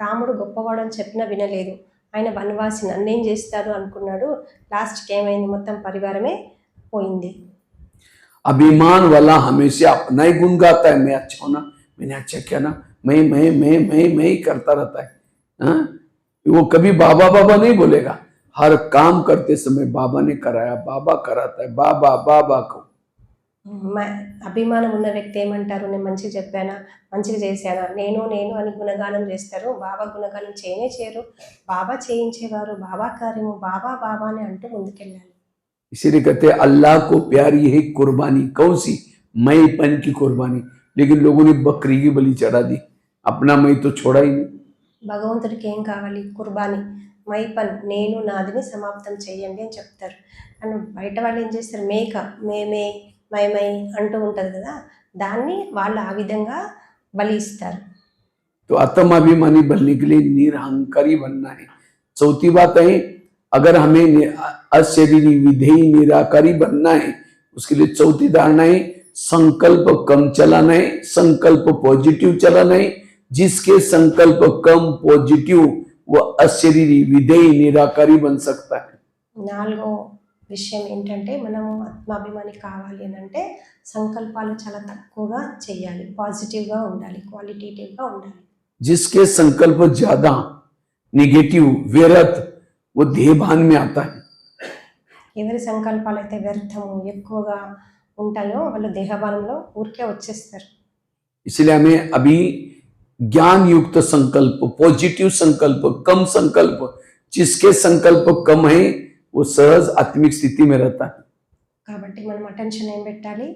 రాముడు గొప్పవాడు అని చెప్పినా వినలేదు. ఆయన వనవాసి నన్నేం చేస్తారు అనుకున్నాడు. లాస్ట్కి ఏమైంది, మొత్తం పరివారమే పోయింది. अभिमान वाला हमेशा अपना ही गुण गाता है, मैं अच्छा हूं ना, मैंने अच्छा किया ना, मैं ही करता रहता है। हाँ? वो कभी बाबा बाबा नहीं बोलेगा। हर काम करते समय बाबा ने कराया, बाबा कराता है, बाबा बाबा को। అభిమానం ఉన్న వ్యక్తి ఏమంటారు, నేను మంచిగా చెప్పానా, మంచిగా చేశానా, నేను నేను అని గుణగానం చేస్తారు. బాబా గుణగానం చేయనే చేయరు. బాబా చేయించేవారు, బాబా కార్యము, బాబా బాబా అని అంటూ ముందుకెళ్ళాలి. इसीलिए कहते हैं अल्लाह को प्यारी है कुर्बानी, कौन सी? मैंपन की कुर्बानी। लेकिन लोगों ने बकरी की बलि चढ़ा दी, अपना मैं तो छोड़ा ही नहीं। భగవంతుడికి ఏం కావాలి? కుర్బానీ, మైపన్, నేను నాదిని సమాప్తం చేయండి అని చెప్తారు. అండ్ బయట వాళ్ళు ఏం చేస్తారు, మేక మేమే మై మై అంటూ ఉంటుంది కదా, దాన్ని వాళ్ళు ఆ విధంగా బలి ఇస్తారు. तो आत्माभिमानी बनने के लिए निरहंकारी बनना है। चौथी बात है, अगर हमें अशरीरी विधेयी निराकारी बनना है, उसके लिए चौथी धारणा है संकल्प कम चलाना है, संकल्प पॉजिटिव चलाना है। जिसके संकल्प कम पॉजिटिव वो अशरीरी विधेयी निराकारी बन सकता है। నాలుగో విషయం ఏంటంటే మనము ఆత్మాభిమాని కావాలి అని అంటే సంకల్పాలు చాలా తక్కువగా చేయాలి, పాజిటివ్గా ఉండాలి, క్వాలిటేటివ్గా ఉండాలి. जिसके संकल्प ज्यादा निगेटिव व्यर्थ वो देहभान में आता है। ఎవరి సంకల్పాలు అయితే వ్యర్థము ఎక్కువగా ఉంటాయో వాళ్ళు దేహభానంలో ఊరికే వచ్చేస్తారు. इसलिए हमें अभी ज्ञान युक्त संकल्प, पॉजिटिव संकल्प, कम संकल्प, जिसके संकल्प कम है वो सहज आत्मिक स्थिति में रहता है। కాబట్టి మనం అటెన్షన్ ఏం పెట్టాలి,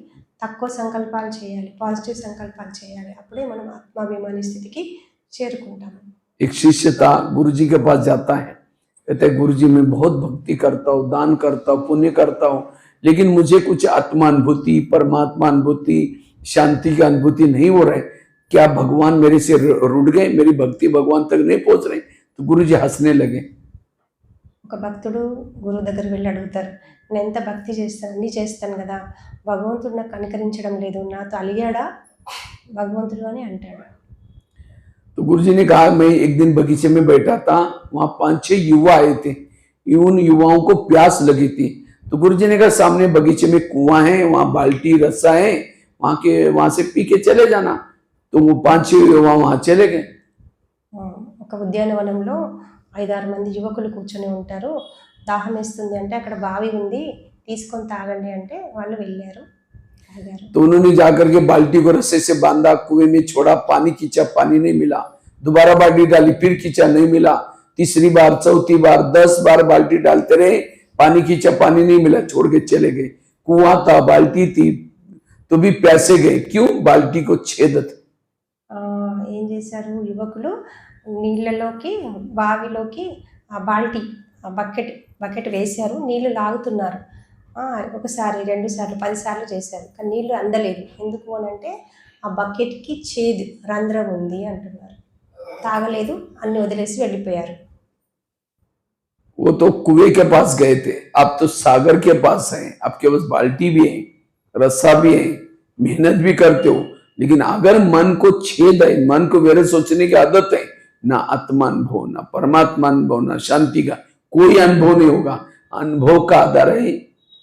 తక్కువ సంకల్పాలు చేయాలి, పాజిటివ్ సంకల్పాలు చేయాలి, అప్పుడే మనం ఆత్మాభిమాని స్థితికి చేరుకుంటాము. एक शिष्य था, गुरु जी के पास जाता है, कहते हैं गुरु जी मैं बहुत भक्ति करता हूँ, दान करता हूँ, पुण्य करता हूँ, लेकिन मुझे कुछ आत्मा अनुभूति, परमात्मा अनुभूति, शांति की अनुभूति नहीं हो रहे। क्या भगवान मेरे से रुठ गए, मेरी भक्ति भगवान तक नहीं पहुंच रही? तो गुरु जी हंसने लगे। ఒక భక్తుడు గురువు దగ్గరికి వెళ్ళి అడుగుతారు, నేను ఎంత భక్తి చేస్తాను, అన్నీ చేస్తాను కదా, భగవంతుడు నాకు కనికరించడం లేదు, నాతో అలిగాడా భగవంతుడు అని అంటాడు. तो गुरु जी ने कहा मैं एक दिन बगीचे में बैठा था, वहां 5-6 युवा आए थे, उन युवाओं को प्यास लगी थी। तो गुरु जी ने कहा सामने बगीचे में कुआं है, वहां बाल्टी रस्सा है, वहां से पी के चले जाना। तो वो 5-6 युवा वहां चले गए। ఒక ఉద్యానవనంలో 5-6 మంది యువకులు కూర్చొని ఉంటారు, దాహం వేస్తుంది అంటే అక్కడ బావి ఉంది, తీసుకొని తాగండి అంటే వాళ్ళు వెళ్ళారు, తాగారు. तो उन्होंने जाकर के बाल्टी को रस्से से बांधा, कुएं में छोड़ा, पानी खींचा, पानी नहीं मिला, दोबारा बाल्टी डाली, फिर खींचा, नहीं मिला, तीसरी बार, चौथी बार, 10 बार बाल्टी डालते रहे, पानी खींचा, पानी नहीं मिला, छोड़ के चले गए। कुआं था, बाल्टी थी, तो भी प्यासे गए। क्यों? बाल्टी को छेद था। ఏం చేశారు యువకులు, నీళ్ళలోకి బావిలోకి ఆ బాల్టీ, ఆ బకెట్ వేశారు, నీళ్లు లాగుతున్నారు. ఒకసారి 2 సార్లు 10 సార్లు చేశారు, కానీ నీళ్లు అందలేదు. ఎందుకు అని అంటే ఆ బకెట్కి చేదు రంధ్రం ఉంది అంటున్నారు, తాగలేదు, అన్ని వదిలేసి వెళ్ళిపోయారు. वो तो कुएं के पास गए थे, आप तो सागर के पास हैं, आपके पास बाल्टी भी है, रस्सा भी है, मेहनत भी करते हो, लेकिन अगर मन को छेद है, मन को मेरे सोचने की आदत है, ना आत्मा अनुभव, ना परमात्मा अनुभव, ना शांति का कोई अनुभव नहीं होगा। अनुभव का आधार है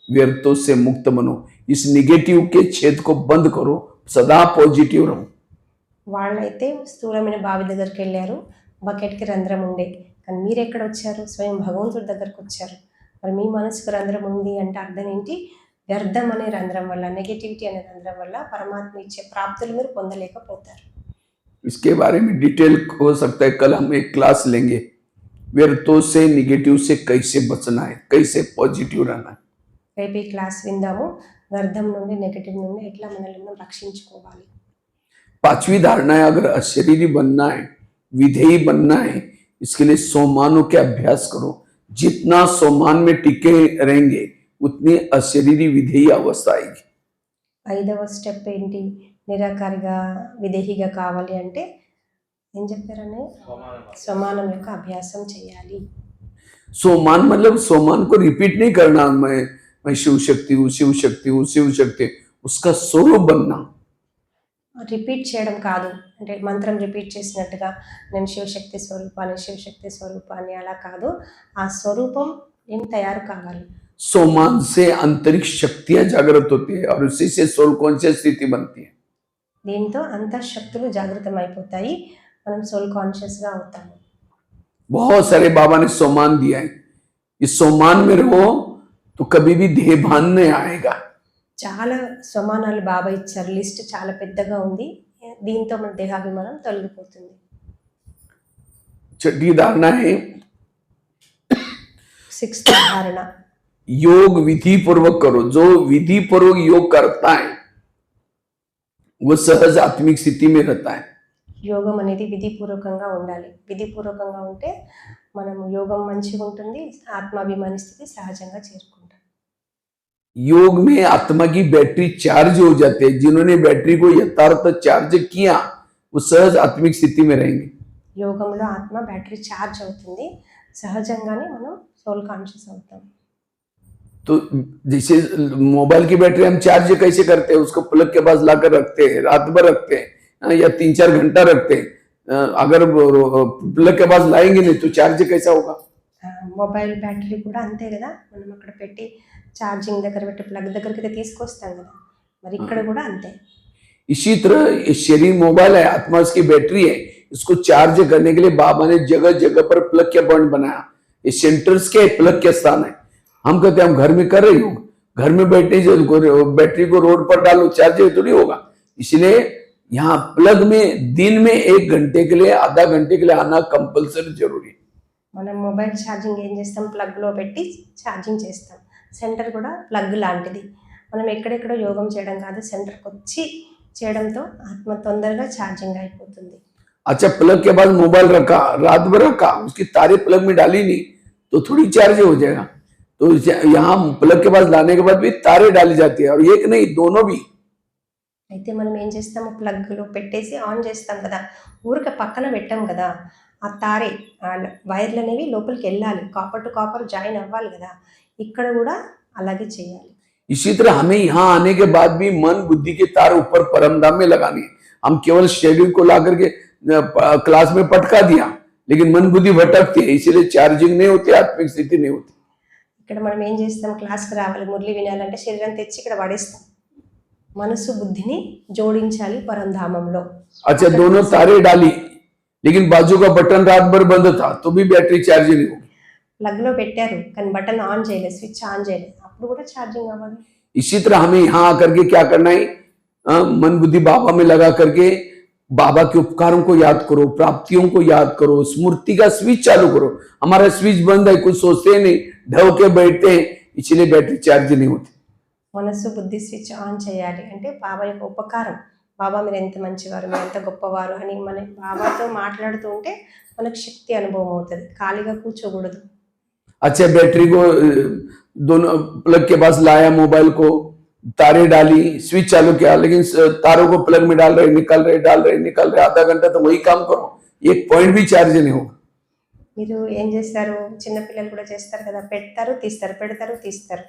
व्यर्थों से मुक्त बनो, इस निगेटिव के छेद को बंद करो, सदा पॉजिटिव रहो। వాళ్ళైతే స్థూలమైన బావి దగ్గరికి వెళ్ళారు, బకెట్కి రంధ్రం ఉండే, కానీ మీరు ఎక్కడ వచ్చారు, స్వయం భగవంతుడి దగ్గరకు వచ్చారు. మరి మీ మనసుకు రంధ్రం ఉంది అంటే అర్థం ఏంటి, వ్యర్థం అనే రంధ్రం వల్ల, నెగటివిటీ అనే రంధ్రం వల్ల పరమాత్మ ఇచ్చే ప్రాప్తులు మీరు పొందలేకపోతారు. इसके बारे में डिटेल हो सकता है, कल हम एक क्लास लेंगे, व्यर्थों से निगेटिव से कैसे बचना है, कैसे पॉजिटिव रहना है। రేపు ఈ క్లాస్ విందాము, వ్యర్థం నుండి నెగటివ్ నుండి ఎట్లా మనల్ని మనం రక్షించుకోవాలి. 5वीं धारणा है, अगर अशरीरी बनना है, विधेयी बनना है, इसके लिए सोमानों के अभ्यास करो। जितना सोमान में टिके रहेंगे उतनी अशरीरी विधेयी अवस्था आएगी। 5వ స్టెప్ ఏంటి, నిరాకారిగా విదేహిగా కావాలి అంటే ఏం చెప్పారని, సమానం యొక్క అభ్యాసం చేయాలి. सोमान मतलब सोमान को रिपीट नहीं करना, मैं शिव शक्ति हूँ, शिव शक्ति हूँ, शिव शक्ति, उसका स्वरूप बनना। రిపీట్ చేయడం కాదు, అంటే మంత్రం రిపీట్ చేసినట్టుగా నేను శివశక్తి స్వరూపాన్ని, శివశక్తి స్వరూపాన్ని అలా కాదు, ఆ స్వరూపం ఏం తయారు కావాలి. सोमान से अंतरिक्ष शक्तियां जागृत होती है और उसी से सोल कॉन्शियस स्थिति बनती है। దీంతో అంతఃశక్తులు జాగృతం అయిపోతాయి, మనం సోల్ కాన్షియస్గా అవుతాము. बहुत सारे बाबा ने सोमान दिया है, इस सोमान में रहो तो कभी भी देहभान नहीं आएगा। చాలా సమానాలు బాబా ఇచ్చారు, లిస్ట్ చాలా పెద్దగా ఉంది, దీంతో మన దేహాభిమానం తొలగిపోతుంది. 6ठी धारणा है, 6th धारणा, योग विधि पूर्वक करो। जो विधि पूर्वक योग करता है वो सहज आत्मिक स्थिति में रहता है। యోగం అనేది విధిపూర్వకంగా ఉండాలి, విధిపూర్వకంగా ఉంటే మనం యోగం మంచిగా ఉంటుంది, ఆత్మాభిమాని స్థితి సహజంగా చేరుకుంటాం. योग में आत्मा की बैटरी चार्ज हो जाती है। जिन्होंने बैटरी को यथार्थ चार्ज किया वो सहज आत्मिक स्थिति में रहेंगे। యోగంలో ఆత్మ బ్యాటరీ ఛార్జ్ అవుతుంది, సహజంగానే మనం సోల్ కాన్షియస్ అవుతాం. तो जैसे मोबाइल की बैटरी हम चार्ज कैसे करते हैं, उसको प्लग के पास लाकर रखते हैं, रात भर रखते हैं या 3-4 घंटा रखते हैं। अगर प्लग के पास लाएंगे नहीं तो चार्ज कैसा होगा? మొబైల్ బ్యాటరీ కూడా అంతే కదా, మనం అక్కడ పెట్టి ఛార్జింగ్ దగ్గర పెట్టి ప్లగ్ దగ్గరికి అయితే తీసుకొస్తాం కదా, మరి ఇక్కడ కూడా అంతే. इसी तरह ये शरीर मोबाइल है, आत्मा उसकी बैटरी है। इसको चार्ज करने के लिए बाबा ने जगह जगह पर प्लग के पॉइंट बनाया। ये सेंटर्स के प्लग के स्थान है। हम कहते हैं हम घर में कर रहे हो, घर में बैठने से बैटरी को रोड पर डालो, चार्ज थोड़ी होगा। इसलिए यहाँ प्लग में दिन में 1 घंटे के लिए, आधा घंटे के लिए आना कंपल्सरी जरूरी है। మనం మొబైల్ ఛార్జింగ్ ఏం చేస్తాం, ప్లగ్లో పెట్టి ఛార్జింగ్ చేస్తాం. సెంటర్ కూడా ప్లగ్ లాంటిది. మనం ఎక్కడెక్కడో యోగం చేయడం కాదు, సెంటర్కి వచ్చి చేయడంతో ఆత్మ తొందరగా ఛార్జింగ్ అయిపోతుంది. अच्छा, प्लग के बाद मोबाइल रखा, रात भर रखा, उसकी तारे प्लग में डाली नहीं तो थोड़ी चार्ज हो जाएगा। तो यहाँ प्लग के पास लाने के बाद भी तारे डाली जाती है, और एक नहीं दोनों भी। అయితే మనం ఏం చేస్తాము, ప్లగ్లో పెట్టేసి ఆన్ చేస్తాం కదా, ఊరికే పక్కన పెట్టాం కదా, ఆ తారే ఆ వైర్లు అనేవి లోపలికి వెళ్ళాలి, కాపర్ టు కాపర్ జాయిన్ అవ్వాలి కదా, ఇక్కడ కూడా అలాగే చేయాలి. इसी तरह हमें यहाँ आने के बाद भी मन बुद्धि के तार ऊपर परमधाम में लगानी है। हम केवल शरीर को ला करके क्लास में पटका दिया, लेकिन मन बुद्धि भटकती है, इसीलिए चार्जिंग नहीं होती, आत्मिक स्थिति नहीं होती। ఇక్కడ మనం ఏం చేస్తాం, క్లాస్కి రావాలి, మురళి వినాలంటే శరీరం తెచ్చి ఇక్కడ పడేస్తాం. మనసు బుద్ధిని జోడించాలి పరంధామంలో. अच्छा, दोनों तारे डाली, लेकिन बाजू का बटन रात भर बंद था तो भी बैटरी चार्ज नहीं होगी। ప్లగ్లో పెట్టారు కానీ బటన్ ఆన్ చేయలేదు, స్విచ్ ఆన్ చేయలేదు, అప్పుడు కూడా ఛార్జింగ్ అవ్వాలి. इसी तरह हमें यहाँ आकर के क्या करना है, मन बुद्धि बाबा में लगा करके बाबा के उपकारों को याद करो, प्राप्तियों को याद करो, स्मृति का स्विच चालू करो। हमारा स्विच बंद है, कुछ सोचते नहीं, ढव के बैठते हैं, इसलिए बैटरी चार्ज नहीं होती। మనసు బుద్ధి స్విచ్ ఆన్ చేయాలి అంటే బాబా యొక్క ఉపకారం, బాబా మీరు ఎంత మంచివారు, మీరు ఎంత గొప్పవారు అని మన బాబాతో మాట్లాడుతూ ఉంటే మనకు శక్తి అనుభవం అవుతుంది, ఖాళీగా కూర్చోకూడదు. अच्छा, बैटरी को दोनों प्लग के पास लाया, मोबाइल को तारे डाली, स्विच चालू किया, लेकिन तारों को प्लग में डाल रहे, निकाल रहे, डाल रहे, निकाल रहे, आधा घंटा तो वही काम करो, एक पॉइंट भी चार्ज नहीं होगा। మీరు ఏం చేస్తారు, చిన్నపిల్లలు కూడా చేస్తారు కదా, పెడతారు తీస్తారు, పెడతారు తీస్తారు,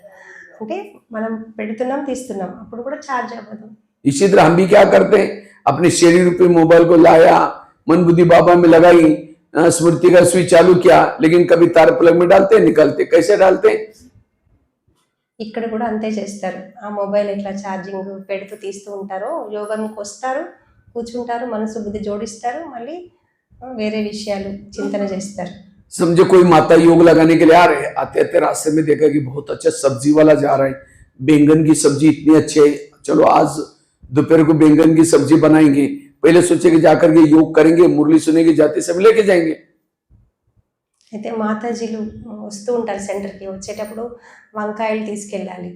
అంటే మనం పెడుతున్నాం తీస్తున్నాం, అప్పుడు కూడా ఛార్జ్ అవ్వదు. इसी तरह हम भी क्या करते हैं, अपने शरीर पे मोबाइल को लाया, मन बुद्धि बाबा में लगाई, स्मृति का स्विच चालू किया, लेकिन कभी तार प्लग में डालते निकलते, कैसे डालते? ఇక్కడ కూడా అంతే చేస్తారు, ఆ మొబైల్ ఎట్లా ఛార్జింగ్ పెడుతూ తీస్తూ ఉంటారో, యోగంకి వస్తారు, కూర్చుంటారు, మనసు బుద్ధి జోడిస్తారు, మళ్ళీ వేరే విషయాలు చింతన చేస్తారు. समझो कोई माता योग लगाने के लिए आ रहे, आते आते रास्ते में देखा कि बहुत अच्छा सब्जी वाला जा रहा है, बैंगन की सब्जी इतनी अच्छी है, चलो आज दोपहर को बैंगन की सब्जी बनाएंगे। पहले सोचे कि जाकर के योग करेंगे, मुरली सुनेंगे, जाते सब लेके जाएंगे। అయితే మాతాజీలు వస్తూ ఉంటారు సెంటర్కి, వచ్చేటప్పుడు వంకాయలు తీసుకెళ్ళాలి,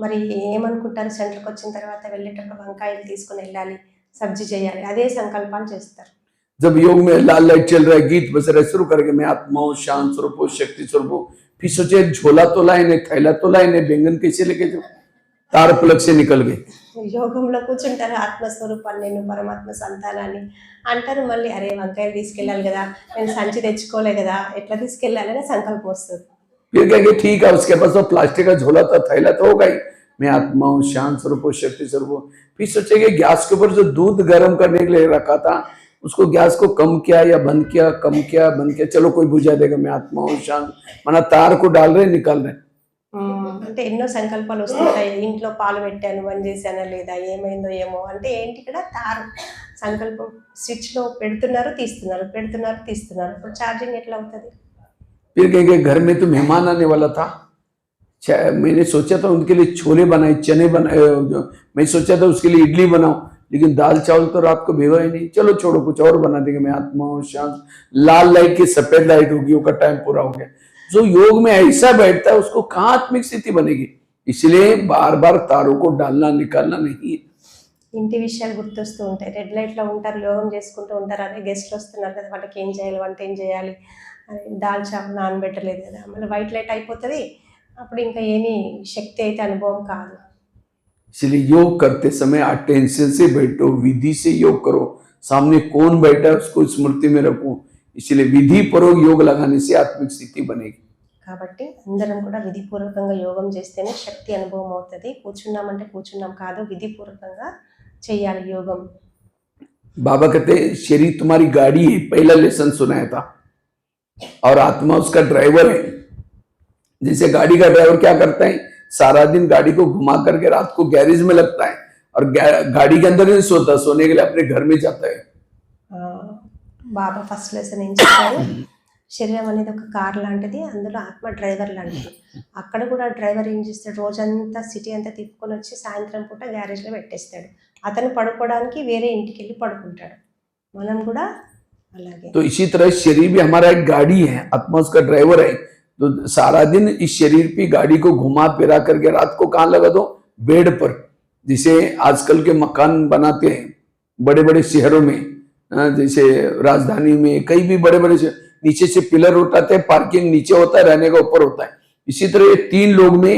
మరి ఏమనుకుంటారు, సెంటర్కి వచ్చిన తర్వాత వెళ్ళేటప్పుడు వంకాయలు తీసుకుని వెళ్ళాలి, సబ్జీ చేయాలి, అదే సంకల్పాలు చేస్తారు. जब योग में लाल लाइट चल रहा है, गीत बज रहा है, शुरू करके मैं आत्मा हूँ, शांत स्वरूप हूँ, शक्ति स्वरूप हूँ, फिर सोचे झोला तो लाए नहीं, थैला तो लाए नहीं, बैंगन कैसे लेके जाओ, तार प्लग से निकल गए। యోగంలో కూర్చుంటారు, ఆత్మస్వరూపాన్ని నేను పరమాత్మ సంతానాన్ని అంటారు, మళ్ళీ అరే వంకాయలు తీసుకెళ్ళాలి కదా, నేను సంచి తెచ్చుకోలే కదా, ఎట్లా తీసుకెళ్ళాలని సంకల్పం వస్తుంది. फिर कहेंगे ठीक है, उसके पास तो प्लास्टिक का झोला था, थैला तो होगा ही, मैं आत्मा हूँ, शांत स्वरूप हूँ, शक्ति स्वरूप हूँ। फिर सोचेंगे गैस के ऊपर जो दूध गर्म करने के लिए रखा था, उसको गैस को कम किया या बंद किया, कम किया बंद किया, चलो कोई बुझा देगा, मैं आत्मा हूँ, शांत, मना तार को डाल रहे निकाल रहे। అంటే ఎన్నో సంకల్పాలు వస్తుంటాయి, ఇంట్లో పాలు పెట్టాను బంద్ చేశానా లేదా, ఏమైందో ఏమో, అంటే ఏంటి ఇక్కడ తారు సంకల్పం, స్విచ్లో పెడుతున్నారు తీస్తున్నారు, పెడుతున్నారు తీస్తున్నారు, ఇప్పుడు ఛార్జింగ్ ఎట్లా అవుతుంది. फिर कहेंगे घर में तो मेहमान आने वाला था, मैंने सोचा था उनके लिए छोले बनाए, चने बनाए, मैं सोचा था उसके लिए इडली बनाऊं, लेकिन दाल चावल तो रात को भेगा ही नहीं, चलो छोड़ो कुछ और बना देंगे, मैं आत्मा हूँ, शांत, लाल लाइट की सफेद लाइट होगी, वो का टाइम पूरा हो गया। जो योग में ऐसा बैठता है उसको कहाँ आत्मिक स्थिति बनेगी, इसलिए बार बार तारों को डालना निकालना नहीं है। ఇంటి విషయాలు గుర్తొస్తూ ఉంటాయి, రెడ్ లైట్లో ఉంటారు, యోగం చేసుకుంటూ ఉంటారు, అదే గెస్ట్లు వస్తున్నారు కదా, వాళ్ళకి ఏం చేయాలి, వంట ఏం చేయాలి, దాల్ చావల్ నానబెట్టలేదు కదా, మళ్ళీ వైట్ లైట్ అయిపోతుంది, అప్పుడు ఇంకా ఏమీ శక్తి అయితే అనుభవం కాదు. इसलिए योग करते समय अटेंशन से बैठो, विधि से योग करो, सामने कौन बैठा है उसको स्मृति में रखूं। इसलिए विधि पूर्वक योग लगाने से आत्मिक स्थिति बनेगी। కాబట్టి అందరం కూడా విధిపూర్వకంగా యోగం చేస్తేనే శక్తి అనుభవం అవుతుంది. కూర్చున్నామంటే కూర్చున్నాం కాదు, విధిపూర్వకంగా చేయాలి యోగం. बाबा कहते हैं शरीर तुम्हारी गाड़ी है, पहला लेसन सुनाया था, और आत्मा उसका ड्राइवर है। जैसे गाड़ी का ड्राइवर क्या करता है, सारा दिन गाड़ी को घुमा करके रात को गैरेज में लगता है और गाड़ी के अंदर नहीं सोता, सोने के लिए अपने घर में जाता है। ఆ, బాబా ఫస్ట్ లెసన్ ఏం చెప్పారు, శరీరం అనేది ఒక కార్ లాంటిది, అందులో ఆత్మ డ్రైవర్ లాంటిది. అక్కడ కూడా డ్రైవర్ ఏం చేస్తాడు, రోజంతా సిటీ అంతా తిప్పుకొని వచ్చి సాయంత్రం పూట గ్యారేజ్లో పెట్టేస్తాడు. అతను పడుకోవడానికి వేరే ఇంటికి వెళ్ళి పడుకుంటాడు. మనం కూడా అలాగే. तो इसी तरह शरीर भी हमारा एक गाड़ी है, आत्मा उसका ड्राइवर है। तो सारा दिन इस शरीर की गाड़ी को घुमा फिरा करके रात को कहाँ लगा दो, बेड पर। जिसे आजकल के मकान बनाते हैं बड़े बड़े शहरों में, जैसे राजधानी में, कई भी बड़े बड़े नीचे से पिलर उठाते हैं, पार्किंग नीचे होता है, रहने का ऊपर होता है। इसी तरह ये 3 लोग में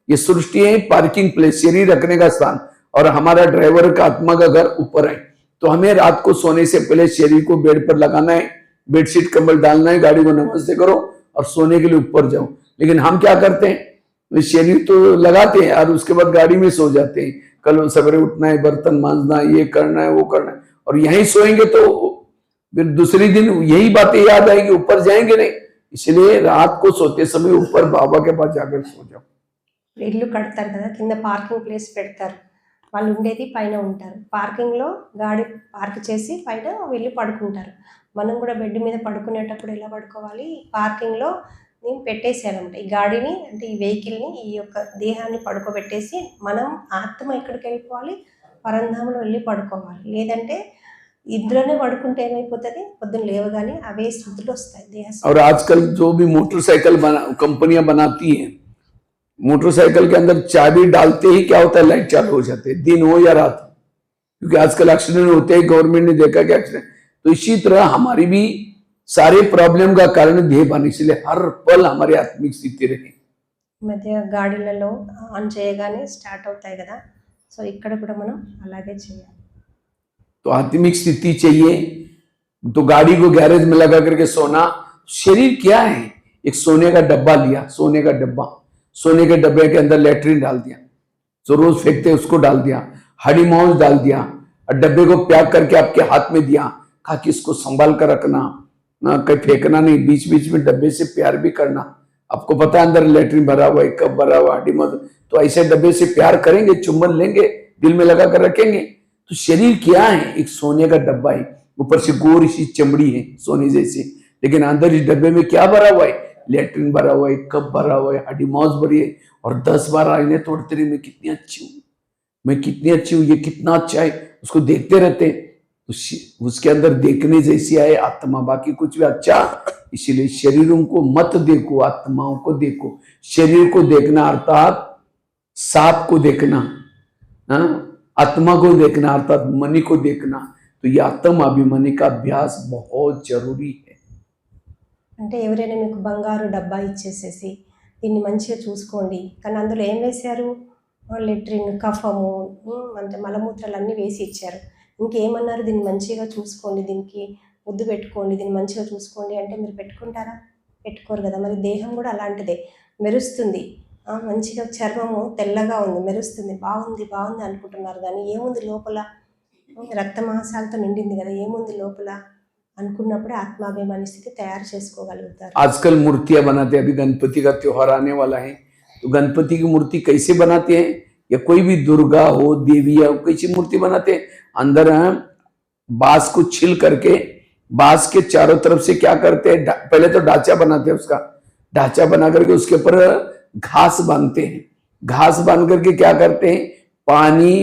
ये सृष्टि है, पार्किंग प्लेस, शरीर रखने का स्थान, और हमारा ड्राइवर का आत्मा का घर ऊपर है। तो हमें रात को सोने से पहले शरीर को बेड पर लगाना है, बेडशीट कंबल डालना है, गाड़ी को नमस्ते करो और सोने के लिए ऊपर जाओ। लेकिन हम क्या करते हैं, शरीर तो लगाते हैं और उसके बाद गाड़ी में सो जाते हैं। कल सवेरे उठना है, बर्तन मांजना, ये करना है, वो करना है, और यहीं सोएंगे तो फिर दूसरी दिन यही बातें याद आएगी, ऊपर जाएंगे नहीं। इसलिए रात को सोते समय ऊपर बाबा के पास जाकर सो जाओ। ఇల్లు కడతారు కదా, కింద పార్కింగ్ ప్లేస్ పెడతారు, వాళ్ళు ఉండేది పైన ఉంటారు. పార్కింగ్లో గాడి పార్క్ చేసి పైన వెళ్ళి పడుకుంటారు. మనం కూడా బెడ్ మీద పడుకునేటప్పుడు ఎలా పడుకోవాలి, పార్కింగ్లో నేను పెట్టేసానమాట ఈ గాడిని, అంటే ఈ వెహికల్ని, ఈ యొక్క దేహాన్ని పడుకోబెట్టేసి మనం ఆత్మ ఎక్కడికి వెళ్ళిపోవాలి, పరంధామంలో వెళ్ళి పడుకోవాలి. లేదంటే ఇద్దరునే పడుకుంటే ఏమైపోతుంది, పొద్దున్న లేవగానే అవే స్థితులు వస్తాయి దేహ. और आजकल जो भी मोटरसाइकिल कंपनियां बनाती हैं, मोटरसाइकिल के अंदर चाबी डालते ही क्या होता है, लाइट चालू हो जाती है, दिन हो या रात, क्योंकि आजकल एक्सीडेंट होते हैं, गवर्नमेंट ने देखा कि एक्सीडेंट। तो इसी तरह हमारी भी सारे प्रॉब्लम का कारण देह बने, इसलिए हर पल हमारी आत्मिक स्थिति रहे। మధ్య గాడిలలో ఆన్ చేయగానే స్టార్ట్ అవుతాయి కదా, సో ఇక్కడ కూడా మనం అలాగే చేయాలి. तो आत्मिक स्थिति चाहिए तो गाड़ी को गैरेज में लगा करके सोना। शरीर क्या है, एक सोने का डब्बा लिया, सोने का डब्बा, सोने के डब्बे के अंदर लेटरिन डाल दिया, जो रोज फेंकते उसको डाल दिया, हरी माउस डाल दिया, और डब्बे को पैक करके आपके हाथ में दिया, कहा कि इसको संभाल कर रखना, ना कहीं फेंकना नहीं, बीच बीच में डब्बे से प्यार भी करना। आपको पता है अंदर लेटरिन भरा हुआ है, कब भरा हुआ, हरी माउस, तो ऐसे डब्बे से प्यार करेंगे, चुम्बन लेंगे, दिल में लगा कर रखेंगे। तो शरीर क्या है, एक सोने का डब्बा है, ऊपर से गोरी सी चमड़ी है सोने जैसी, लेकिन अंदर इस डब्बे में क्या भरा हुआ है, लेटरिन भरा हुआ है, कप भरा हुआ है, हड्डी मांस भरी है, और 10 बार आईने तोड़ते रहे, मैं कितनी अच्छी हूँ, मैं कितनी अच्छी हूँ, ये कितना अच्छा है, उसको देखते रहते। तो उसके अंदर देखने जैसी आए आत्मा, बाकी कुछ भी अच्छा। इसीलिए शरीरों को मत देखो, आत्माओं को देखो। शरीर को देखना अर्थात सांप को देखना, आत्मा को देखना अर्थात मनी को देखना। तो ये आत्म अभिमानी का अभ्यास बहुत जरूरी है। అంటే ఎవరైనా మీకు బంగారు డబ్బా ఇచ్చేసేసి దీన్ని మంచిగా చూసుకోండి, కానీ అందులో ఏం వేశారు, లెట్రిన్, కఫము, అంటే మలమూత్రాలు అన్నీ వేసి ఇచ్చారు. ఇంకేమన్నారు, దీన్ని మంచిగా చూసుకోండి, దీనికి ముద్దు పెట్టుకోండి, దీన్ని మంచిగా చూసుకోండి అంటే మీరు పెట్టుకుంటారా, పెట్టుకోరు కదా. మరి దేహం కూడా అలాంటిదే, మెరుస్తుంది, మంచిగా చర్మము తెల్లగా ఉంది, మెరుస్తుంది, బాగుంది బాగుంది అనుకుంటున్నారు, కానీ ఏముంది లోపల, రక్త మాంసాలతో నిండింది కదా, ఏముంది లోపల అనుకున్నప్పుడే ఆత్మాభిమాని స్థితి తయారు చేసుకోగలుగుతారు. आजकल मूर्तियां बनाते हैं, अभी गणपति का त्योहार आने वाला है, तो गणपति की मूर्ति कैसे बनाते हैं, या कोई भी दुर्गा हो, देवी हो, कैसी मूर्ति बनाते हैं, अंदर बांस को छिल करके बांस के चारों तरफ से क्या करते हैं, पहले तो ढांचा बनाते हैं, उसका ढांचा बना करके उसके ऊपर घास बांधते हैं, घास बांध करके क्या करते हैं, पानी,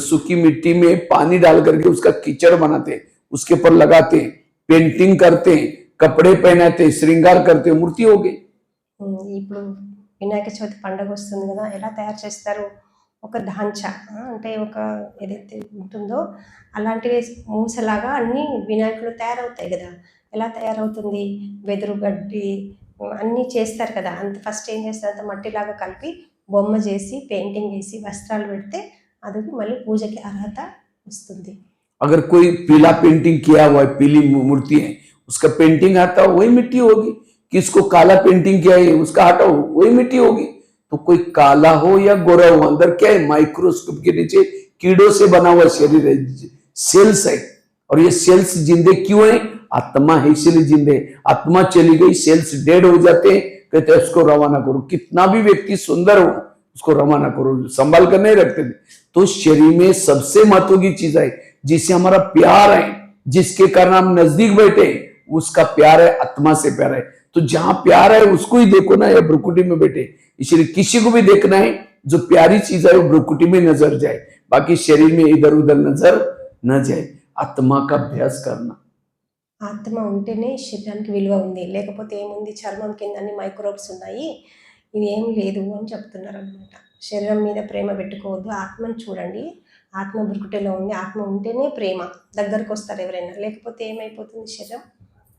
सूखी मिट्टी में पानी डाल करके उसका कीचड़ बनाते हैं, उसके ऊपर लगाते हैं, पेंटिंग करते हैं, कपड़े पहनाते हैं, श्रृंगार करते हैं, मूर्ति हो गई। ఇప్పుడు వినాయక చవితి పండుగ వస్తుంది కదా, ఎలా తయారు చేస్తారు, ఒక ఢాంచా, అంటే ఒక ఏదైతే ఉంటుందో అలాంటివి మూసలాగా అన్ని వినాయకుడు తయారవుతాయి కదా. ఎలా తయారవుతుంది, వెదురు గడ్డి అన్నీ చేస్తారు కదా, అంత ఫస్ట్ ఏం చేస్తారు, అంత మట్టిలాగా కలిపి బొమ్మ చేసి పెయింటింగ్ చేసి వస్త్రాలు పెడితే అది మళ్ళీ పూజకి అర్హత వస్తుంది. अगर कोई पीला पेंटिंग किया हुआ है, पीली मूर्ति है, उसका पेंटिंग हटाओ वही मिट्टी होगी। किसको काला पेंटिंग किया है उसका हटाओ वही मिट्टी होगी। तो कोई काला हो या गोरा हो, अंदर क्या है, माइक्रोस्कोप के नीचे कीड़ों से बना हुआ शरीर है, सेल्स है। और ये सेल्स जिंदे क्यों है? आत्मा है इसलिए जिंदे। आत्मा चली गई, सेल्स डेड हो जाते हैं, कहते हैं उसको रवाना करो। कितना भी व्यक्ति सुंदर हो उसको रवाना करो, संभाल कर नहीं रखते थे। तो शरीर में सबसे महत्व की चीज है जिससे हमारा प्यार है, जिसके कारण हम नजदीक बैठे, उसका प्यार है, आत्मा से प्यार है। तो जहां प्यार है उसको ही देखो ना, या भ्रुकुटी में बैठे। इसलिए किसी को भी देखना है जो प्यारी चीज है वो भ्रुकुटी में नजर जाए, बाकी शरीर में इधर उधर नजर न जाए। आत्मा का अभ्यास करना। ఆత్మ ఉంటేనే శరీరానికి విలువ ఉంది, లేకపోతే ఏముంది, చర్మం కింద అన్ని మైక్రోబ్స్ ఉన్నాయి, ఇవి ఏం లేదు అని చెప్తున్నారు అనమాట. శరీరం మీద ప్రేమ పెట్టుకోవద్దు, ఆత్మను చూడండి. ఆత్మ బురుకుటలో ఉంది, ఆత్మ ఉంటేనే ప్రేమ దగ్గరకు వస్తారు ఎవరైనా, లేకపోతే ఏమైపోతుంది, శరీరం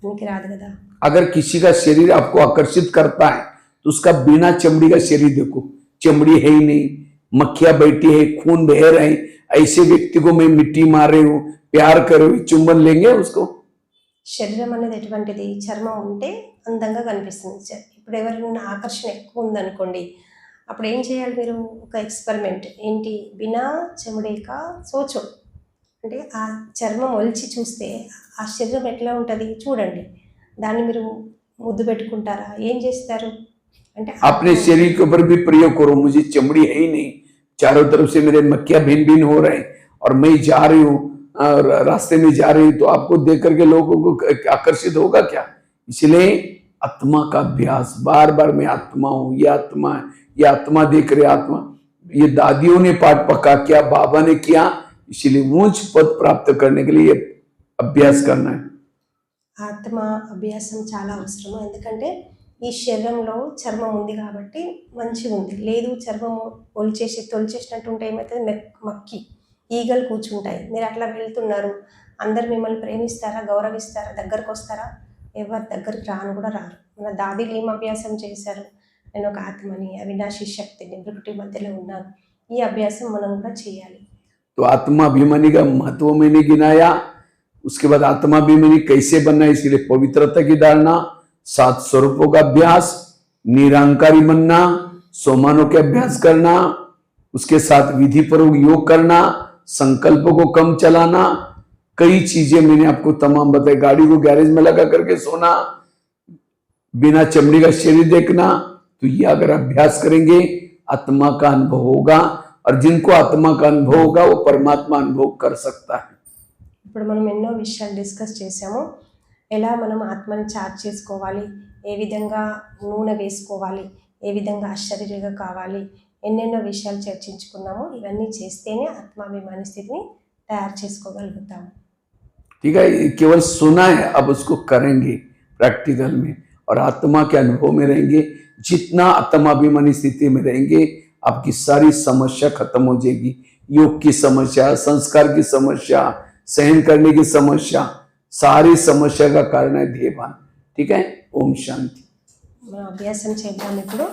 ఉనికి రాదు కదా. अगर किसी का शरीर आपको आकर्षित करता है तो उसका बिना चमड़ी का शरीर देखो, चमड़ी है ही नहीं, मक्खियां बैठी है, खून बह रहे हैं, ऐसे व्यक्ति को मैं मिट्टी मार रही हूं, प्यार कर रही हूं, चुंबन लेंगे उसको? శరీరం అనేది ఎటువంటిది, చర్మం ఉంటే అందంగా కనిపిస్తుంది. ఇప్పుడు ఎవరైనా ఆకర్షణ ఎక్కువ ఉందనుకోండి, అప్పుడు ఏం చేయాలి మీరు, ఒక ఎక్స్పెరిమెంట్ ఏంటి, బినా చెముడేక సోచో, అంటే ఆ చర్మం ఒలిచి చూస్తే ఆ శరీరం ఎట్లా ఉంటుంది చూడండి. దాన్ని మీరు ముద్దు పెట్టుకుంటారా, ఏం చేస్తారు అంటే अपने शरीर के ऊपर भी प्रयोग करो। मुझे चमड़ी है ही नहीं, चारों तरफ से मेरे मक्खियां भिन भिन हो रहे हैं और मैं जा रही हूँ, रास्ते में जा रही, तो आपको देख करके लोगों को आकर्षित होगा क्या? इसलिए आत्मा का अभ्यास, बार बार मैं आत्मा हूं, ये आत्मा है, ये आत्मा देख रहे आत्मा। ये दादियों ने पाठ पक्का किया, बाबा ने किया, इसलिए ऊंच पद प्राप्त करने के लिए अभ्यास करना है। ఆత్మ అభ్యాసం చాలా అవసరము, ఎందుకంటే ఈ శరీరంలో చర్మం ఉంది కాబట్టి మంచిగా ఉంది, లేదు చర్మము తొలిచేసినట్టు ఉంటే ఏమవుతుంది, మక్కి ఈగలు కూర్చుంటాయి. మీరు అట్లా వెళ్తున్నారు, అందరు మిమ్మల్ని ప్రేమిస్తారా, గౌరవిస్తారా, దగ్గరకు వస్తారా? ఎవరి దగ్గరికి రాను కూడా రారు. మన దాదీలు ఏం అభ్యాసం చేశారు, నేను ఒక ఆత్మని, అవినాశి శక్తిని, ప్రకృతి మధ్యలో ఉన్నాను, ఈ అభ్యాసం మనం కూడా చేయాలి. तो आत्मा अभिमानी का महत्व मैंने गिनाया, उसके बाद आत्मा अभिमानी कैसे बनना है, इसके लिए पवित्रता की धारणा, 7 स्वरूपों का अभ्यास, निरंकारी बनना, सोमानों के अभ्यास करना, उसके साथ विधि पूर्वक योग करना, संकल्प को कम चलाना, कई चीजें मैंने आपको तमाम बताई। गाड़ी को गैरेज में लगा करके सोना, बिना चमड़ी का शरीर देखना, तो ये अगर अभ्यास करेंगे आत्मा का अनुभव होगा, और जिनको आत्मा का अनुभव होगा वो परमात्मा अनुभव कर सकता है। ఇప్పుడు మనం ఎన్నో విషయాలు డిస్కస్ చేసాము, ఎలా మనం ఆత్మని చార్జ్ చేసుకోవాలి, ఏ విధంగా నూనె వేసుకోవాలి, ఏ విధంగా అశరీరిగా కావాలి, ఎన్నెన్నో విషయాలు చర్చించుకున్నాము. ఇవన్నీ చేస్తేనే ఆత్మాభిమాని స్థితిని తయారు చేసుకోగలుగుతాము. ठीक है, केवल सुना है, अब उसको करेंगे प्रैक्टिकल में, और आत्मा के अनुभव में रहेंगे। जितना आत्माभिमानी स्थिति में रहेंगे आपकी सारी समस्या खत्म हो जाएगी। योग की समस्या, संस्कार की समस्या, सहन करने की समस्या, सारी समस्या का कारण है ध्येयभान। ठीक है, ओम शांति। మనం అభ్యాసం చేద్దాం. ఇప్పుడు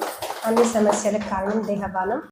అన్ని సమస్యలకు కారణం దేహభానం.